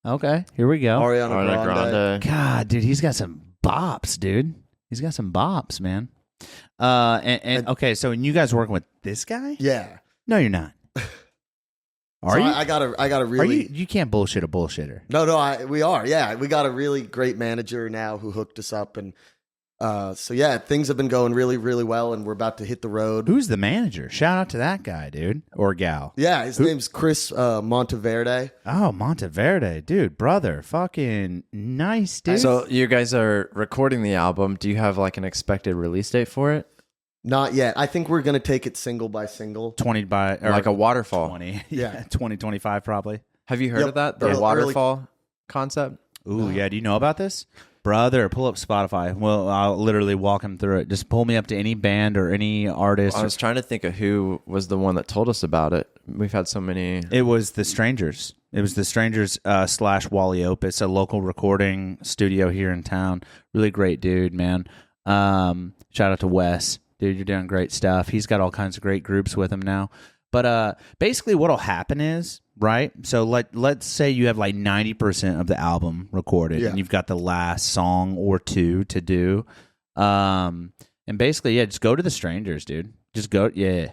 Okay, here we go. Ariana Grande. God, dude, he's got some bops, dude. He's got some bops, man. And okay, so you guys working with this guy? Yeah. No, you're not. Are So you? I got a Are really... you? You can't bullshit a bullshitter. No, we are. Yeah, we got a really great manager now who hooked us up, and so yeah, things have been going really, really well, and we're about to hit the road. Who's the manager? Shout out to that guy, dude, or gal. Yeah, his name's Chris Monteverde. Oh, Monteverde, dude, brother, fucking nice, dude. So you guys are recording the album. Do you have like an expected release date for it? Not yet. I think we're gonna take it single by single. 20 by or Like a waterfall. 20, Yeah. 2025 probably. Have you heard Yep. of that? Early- The waterfall concept? Ooh, yeah. Do you know about this? Brother, pull up Spotify. Well, I'll literally walk him through it. Just pull me up to any band or any artist. I was trying to think of who was the one that told us about it. We've had so many. It was The Strangers. It was The Strangers / Wally Opus, a local recording studio here in town. Really great dude, man. Shout out to Wes. Dude, you're doing great stuff. He's got all kinds of great groups with him now. But basically what'll happen is, right? So let's say you have like 90% of the album recorded Yeah. and you've got the last song or two to do. And basically, yeah, just go to The Strangers, dude. Just go, yeah.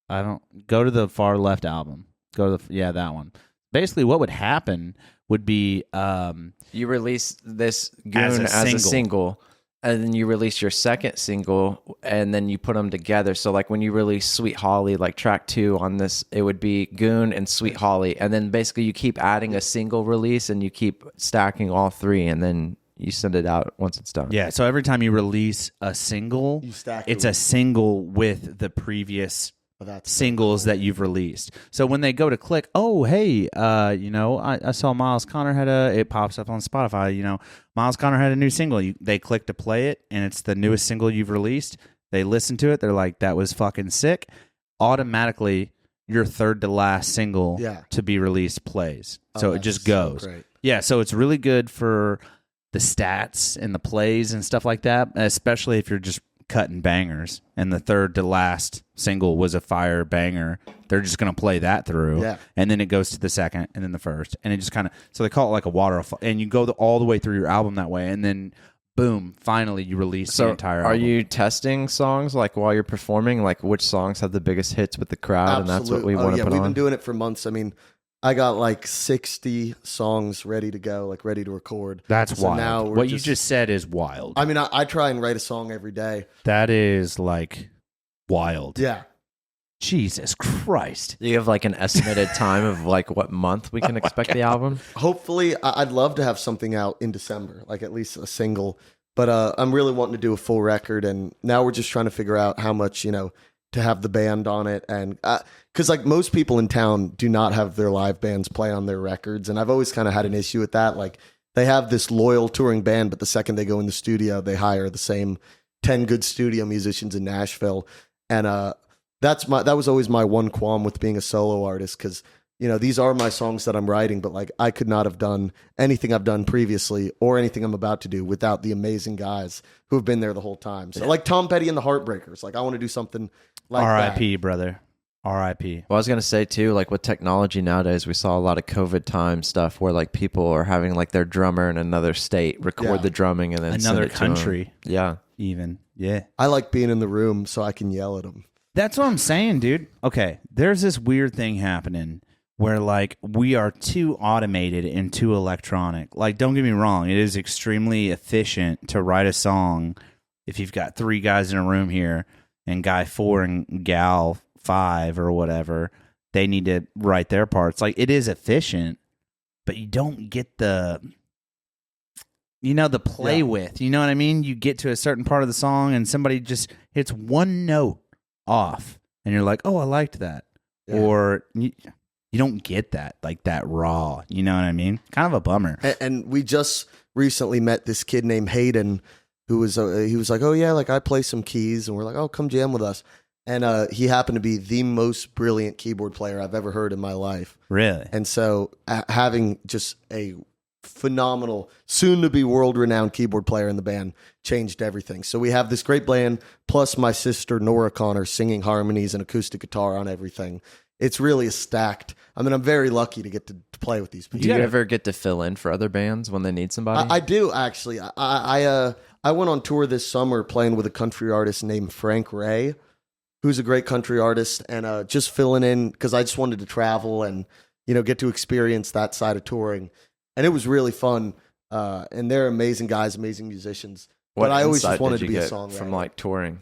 Go to the far left album. Go to that one. Basically what would happen would be You release this Goon As a as a single. single, and then you release your second single, and then you put them together. So, like when you release Sweet Holly, like track 2 on this, it would be Goon and Sweet Holly, and then basically you keep adding a single release, and you keep stacking all 3, and then you send it out once it's done. Yeah, so every time you release a single, You stack it's it. a single with the previous Oh, that's singles that you've released. So when they go to click, oh, hey, I saw Miles Connor it pops up on Spotify, Miles Connor had a new single. They click to play it, and it's the newest single you've released. They listen to it. They're like, that was fucking sick. Automatically, your third to last single to be released plays. So it just goes. So great. Yeah, so it's really good for the stats and the plays and stuff like that, especially if you're just cutting bangers and the third to last single was a fire banger. They're just going to play that through. Yeah. And then it goes to the second and then the first. And it just kind of, so they call it like a waterfall. And you go all the way through your album that way. And then boom, finally you release the entire album. Are you testing songs like while you're performing, like which songs have the biggest hits with the crowd? Absolutely. And that's what we want to put We've on? been doing it for months. I mean, I got like 60 songs ready to go, like ready to record. That's so wild. Now what you just said is wild. I mean, I try and write a song every day. That is like wild. Yeah. Jesus Christ. Do you have like an estimated time of like what month we can expect the album? Hopefully, I'd love to have something out in December, like at least a single. But I'm really wanting to do a full record, and now we're just trying to figure out how much, to have the band on it. And because like most people in town do not have their live bands play on their records, and I've always kind of had an issue with that. Like they have this loyal touring band, but the second they go in the studio, they hire the same 10 good studio musicians in Nashville. And that was always my one qualm with being a solo artist, because these are my songs that I'm writing, but like I could not have done anything I've done previously or anything I'm about to do without the amazing guys who have been there the whole time. So like Tom Petty and the Heartbreakers, like I want to do something like R.I.P. brother. R.I.P. Well, I was going to say too, like with technology nowadays, we saw a lot of COVID time stuff where like people are having like their drummer in another state record the drumming and then another send it to country. them. Yeah. Even. Yeah. I like being in the room so I can yell at them. That's what I'm saying, dude. Okay. There's this weird thing happening where like we are too automated and too electronic. Like, don't get me wrong, it is extremely efficient to write a song if you've got 3 guys in a room here and guy 4 and gal 5 or whatever, they need to write their parts. Like, it is efficient, but you don't get the play with. You know what I mean? You get to a certain part of the song and somebody just hits one note off and you're like, oh, I liked that. Yeah. Or you don't get that, like that raw. You know what I mean? Kind of a bummer. And we just recently met this kid named Hayden, who was he was like, oh yeah, like I play some keys, and we're like, oh, come jam with us. And he happened to be the most brilliant keyboard player I've ever heard in my life. Really? And so having just a phenomenal, soon-to-be world-renowned keyboard player in the band changed everything. So we have this great band, plus my sister Nora Connor singing harmonies and acoustic guitar on everything. It's really a stacked. I mean, I'm very lucky to get to play with these people. Do you ever get to fill in for other bands when they need somebody? I do, actually. I went on tour this summer playing with a country artist named Frank Ray, who's a great country artist, and just filling in because I just wanted to travel and get to experience that side of touring, and it was really fun. And they're amazing guys, amazing musicians. But I always just wanted to be a songwriter from like touring.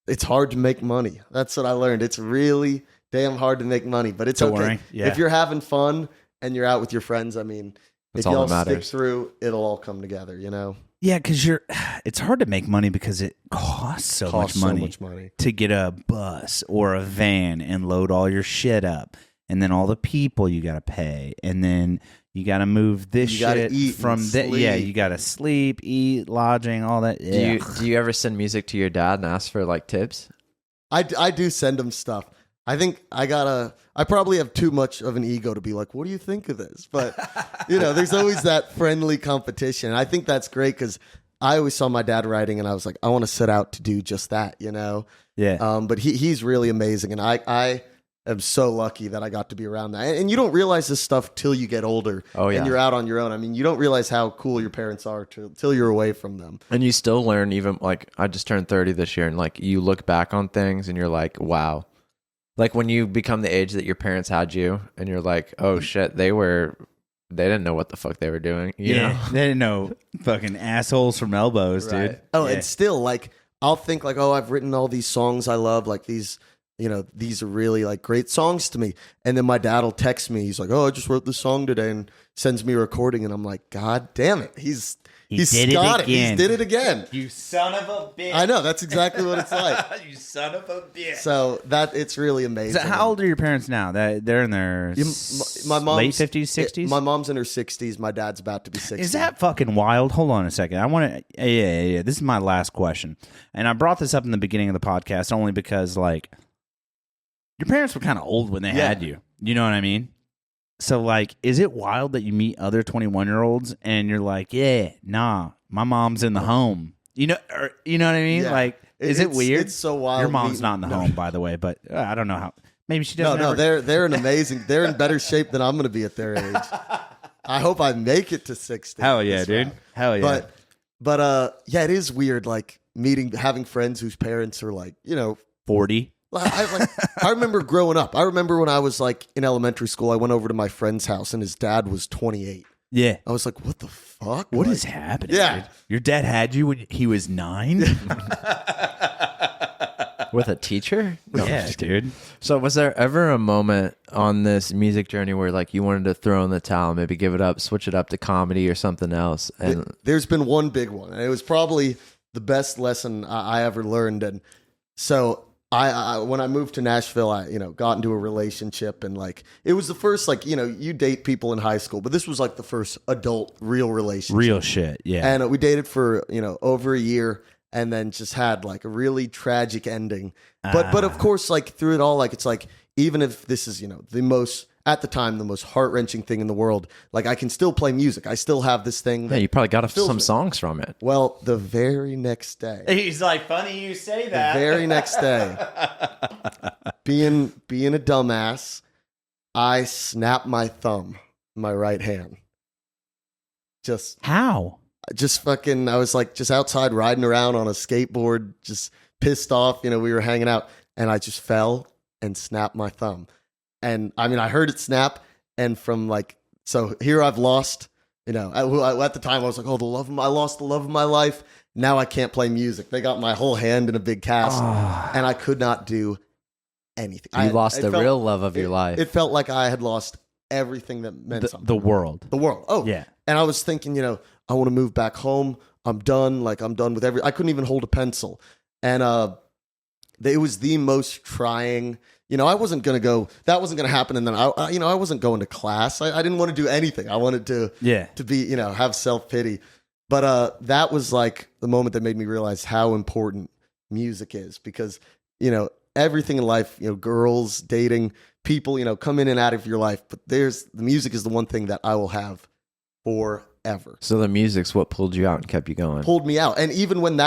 It's hard to make money. That's what I learned. It's really damn hard to make money, but it's okay. Yeah. If you're having fun and you're out with your friends, I mean, That's if all y'all that stick matters. through, it'll all come together, Yeah, because it's hard to make money because it costs so much money to get a bus or a van and load all your shit up, and then all the people you got to pay, and then you got to move this shit from there. Yeah, you got to sleep, eat, lodging, all that. Do you ever send music to your dad and ask for like tips? I do send him stuff. I think I probably have too much of an ego to be like, what do you think of this? But, there's always that friendly competition. I think that's great because I always saw my dad writing and I was like, I want to set out to do just that, Yeah. But he's really amazing. And I am so lucky that I got to be around that. And you don't realize this stuff till you get older. Oh, yeah. And you're out on your own. I mean, you don't realize how cool your parents are till you're away from them. And you still learn, even like I just turned 30 this year, and like you look back on things and you're like, wow. Like when you become the age that your parents had you and you're like, oh shit, they didn't know what the fuck they were doing. You know? They didn't know fucking assholes from elbows, Right. dude. Oh, Yeah. and still, like, I'll think like, oh, I've written all these songs I love, like these are really like great songs to me. And then my dad will text me. He's like, oh, I just wrote this song today, and sends me a recording. And I'm like, God damn it. He's He's did it got again. He did it again. You son of a bitch. I know. That's exactly what it's like. You son of a bitch. So it's really amazing. So how old are your parents now? They're in their My mom's late 50s, 60s? My mom's in her 60s. My dad's about to be 60. Is that fucking wild? Hold on a second. I want to. Yeah. This is my last question, and I brought this up in the beginning of the podcast only because, like, your parents were kind of old when they had you. You know what I mean? So, like, is it wild that you meet other 21-year-olds and you're like, yeah, nah, my mom's in the home? You know what I mean? Yeah. Like, is it weird? It's so wild. Your mom's not in the home, by the way, but I don't know how. Maybe she doesn't. No, they're an amazing. They're in better shape than I'm going to be at their age. I hope I make it to 60. Hell yeah, dude. Hell yeah. But yeah, it is weird. Like having friends whose parents are like, 40. I remember growing up. I remember when I was like in elementary school, I went over to my friend's house and his dad was 28. Yeah. I was like, what the fuck? What is happening? Yeah. Dude? Your dad had you when he was 9? With a teacher? No, yeah, dude. So was there ever a moment on this music journey where like you wanted to throw in the towel, maybe give it up, switch it up to comedy or something else? And There's been one big one. And it was probably the best lesson I ever learned. And so I when I moved to Nashville, I got into a relationship, and like it was the first, like, you date people in high school, but this was like the first adult real relationship. Real shit, yeah. And we dated for over a year, and then just had like a really tragic ending. But of course, like through it all, like it's like even if this is the most at the time the most heart-wrenching thing in the world, like I can still play music. I still have this thing. yeah, you probably got fills some me. songs from it. Well, the very next day. He's like, funny you say that. The very next day, being a dumbass, I snapped my thumb, my right hand. How? Just fucking, I was like just outside riding around on a skateboard, just pissed off. We were hanging out, and I just fell and snapped my thumb. And I mean, I heard it snap, and from like, so here I've lost, at the time I was like, oh, I lost the love of my life. Now I can't play music. They got my whole hand in a big cast, and I could not do anything. You lost the real love of your life. It felt like I had lost everything that meant something. The world. The world. Oh, yeah. And I was thinking, I want to move back home. I'm done. Like, I'm done with I couldn't even hold a pencil. And it was the most trying. I wasn't going to go, that wasn't going to happen. And then I wasn't going to class. I didn't want to do anything. I wanted to be, have self-pity. But that was like the moment that made me realize how important music is, because, everything in life, girls, dating, people, come in and out of your life. But the music is the one thing that I will have forever. So the music's what pulled you out and kept you going. Pulled me out. And even when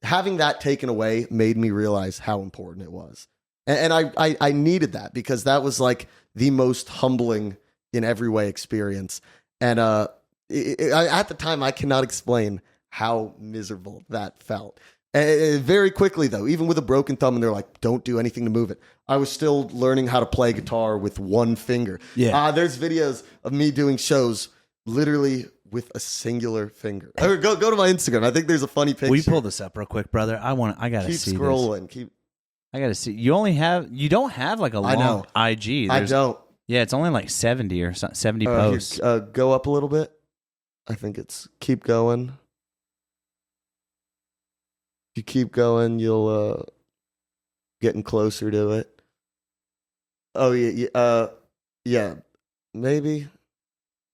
having that taken away made me realize how important it was. And I needed that, because that was like the most humbling in every way experience. And at the time, I cannot explain how miserable that felt. Very quickly, though, even with a broken thumb, and they're like, don't do anything to move it, I was still learning how to play guitar with one finger. Yeah. There's videos of me doing shows literally with a singular finger. Go to my Instagram. I think there's a funny picture. Will you pull this up real quick, brother? I gotta Keep see scrolling. this. I gotta see. You don't have like a long IG. I don't. Yeah, it's only like 70 or 70 posts. Go up a little bit. I think it's keep going. If you keep going, you'll getting closer to it. Oh yeah, maybe.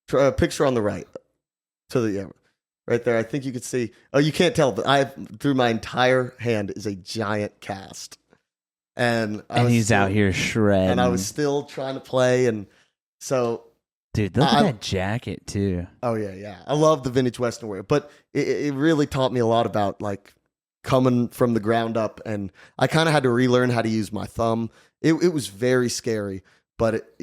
Try a picture on the right. Right there. I think you could see. Oh, you can't tell, but through my entire hand is a giant cast. And he's out here shredding. And I was still trying to play, and so. Dude, look at that jacket too. Oh yeah. I love the vintage Western wear, but it really taught me a lot about like coming from the ground up, and I kind of had to relearn how to use my thumb. It was very scary, but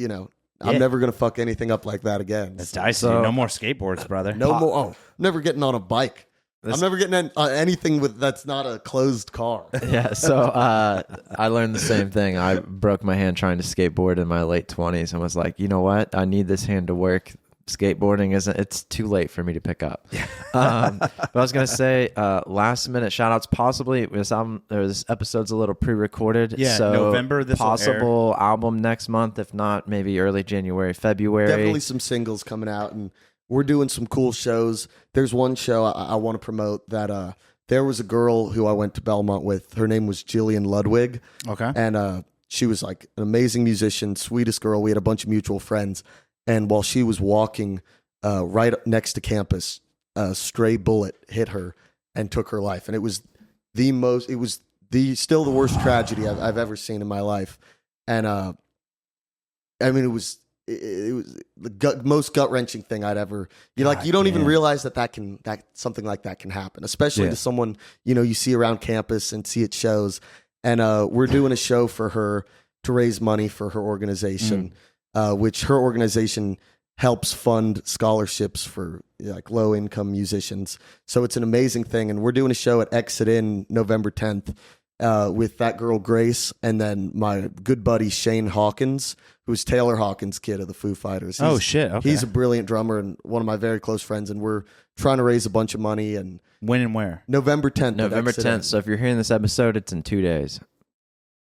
I'm never gonna fuck anything up like that again. That's dicey. No more skateboards, brother. No more. Oh, never getting on a bike. I'm never getting anything that's not a closed car. Yeah, so I learned the same thing. I broke my hand trying to skateboard in my late 20s and was like, you know what? I need this hand to work. Skateboarding it's too late for me to pick up. But I was going to say, last minute shout outs, possibly. This episode's a little pre-recorded. Yeah, so November, this possible album next month, if not maybe early January, February. Definitely some singles coming out, and we're doing some cool shows. There's one show I want to promote that there was a girl who I went to Belmont with. Her name was Jillian Ludwig. Okay. And she was like an amazing musician, sweetest girl. We had a bunch of mutual friends. And while she was walking right next to campus, a stray bullet hit her and took her life. And it was still the worst tragedy I've ever seen in my life. And I mean, it was the most gut wrenching thing I'd ever. You don't even realize that something like that can happen, especially to someone you see around campus and see at shows. And we're doing a show for her to raise money for her organization, which her organization helps fund scholarships for like low income musicians. So it's an amazing thing. And we're doing a show at Exit In November 10th with that girl Grace, and then my good buddy Shane Hawkins, who's Taylor Hawkins' kid of the Foo Fighters. Okay. He's a brilliant drummer and one of my very close friends, and we're trying to raise a bunch of money. And when and where? November 10th. November 10th. So if you're hearing this episode, it's in 2 days.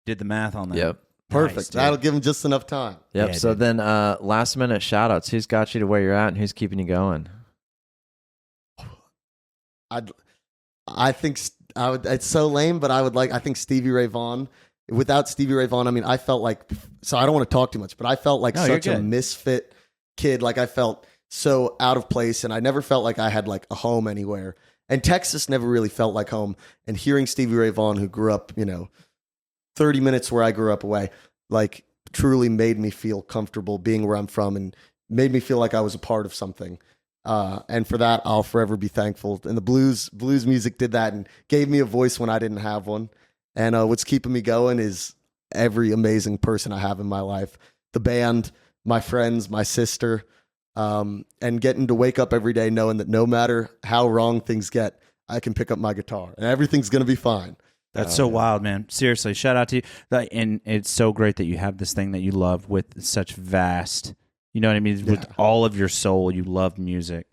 Did the math on that. Yep. Perfect. Nice, that'll give him just enough time. Yep. Yeah, So dude. then last minute shout outs. Who's got you to where you're at and who's keeping you going? I think I would. It's so lame, but I think Stevie Ray Vaughan. Without Stevie Ray Vaughan, I mean, I felt like. So I don't want to talk too much, but I felt like such a misfit kid. Like I felt so out of place, and I never felt like I had like a home anywhere. And Texas never really felt like home. And hearing Stevie Ray Vaughan, who grew up, 30 minutes where I grew up away, like truly made me feel comfortable being where I'm from, and made me feel like I was a part of something. And for that, I'll forever be thankful. And the blues music did that and gave me a voice when I didn't have one. And what's keeping me going is every amazing person I have in my life, the band, my friends, my sister, and getting to wake up every day knowing that no matter how wrong things get, I can pick up my guitar and everything's going to be fine. That's so wild, man. Seriously, shout out to you. And it's so great that you have this thing that you love with such vast, you know what I mean? With all of your soul, you love music.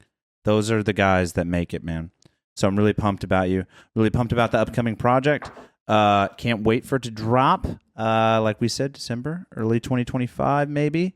Those are the guys that make it, man. So I'm really pumped about you. Really pumped about the upcoming project. Can't wait for it to drop. Like we said, December, early 2025, maybe.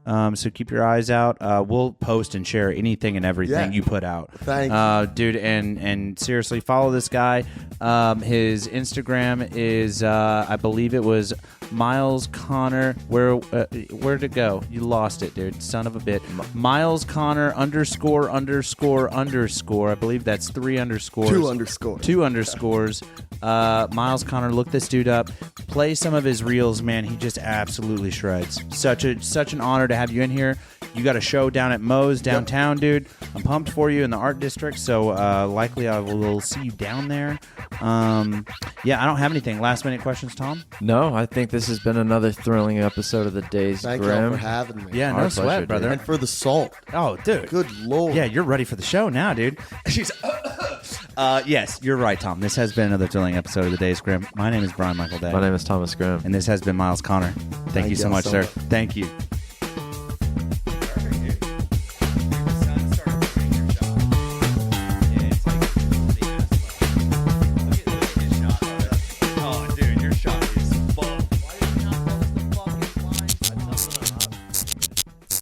So keep your eyes out. We'll post and share anything and everything you put out. Thanks. Dude, and seriously, follow this guy. His Instagram is, I believe it was Miles Connor. Where'd it go? You lost it, dude. Son of a bit. Miles Connor ____. I believe that's 3 underscores. 2 underscores. 2 underscores. Miles Connor, look this dude up. Play some of his reels, man. He just absolutely shreds. Such an honor to have you in here. You got a show down at Moe's downtown, dude. I'm pumped for you in the art district, so likely I will see you down there. I don't have anything. Last minute questions, Tom? No, I think this has been another thrilling episode of the Days Thank Grimm. y'all for having me. Yeah, Our no pleasure, sweat, dude. brother. And for the salt. Oh, dude. Good Lord. Yeah, you're ready for the show now, dude. She's. Yes, you're right, Tom. This has been another thrilling episode of the Days Grimm. My name is Brian Michael Day. My name is Thomas Grimm. And this has been Miles Connor. Thank you so y'all much, so sir. much. Thank you.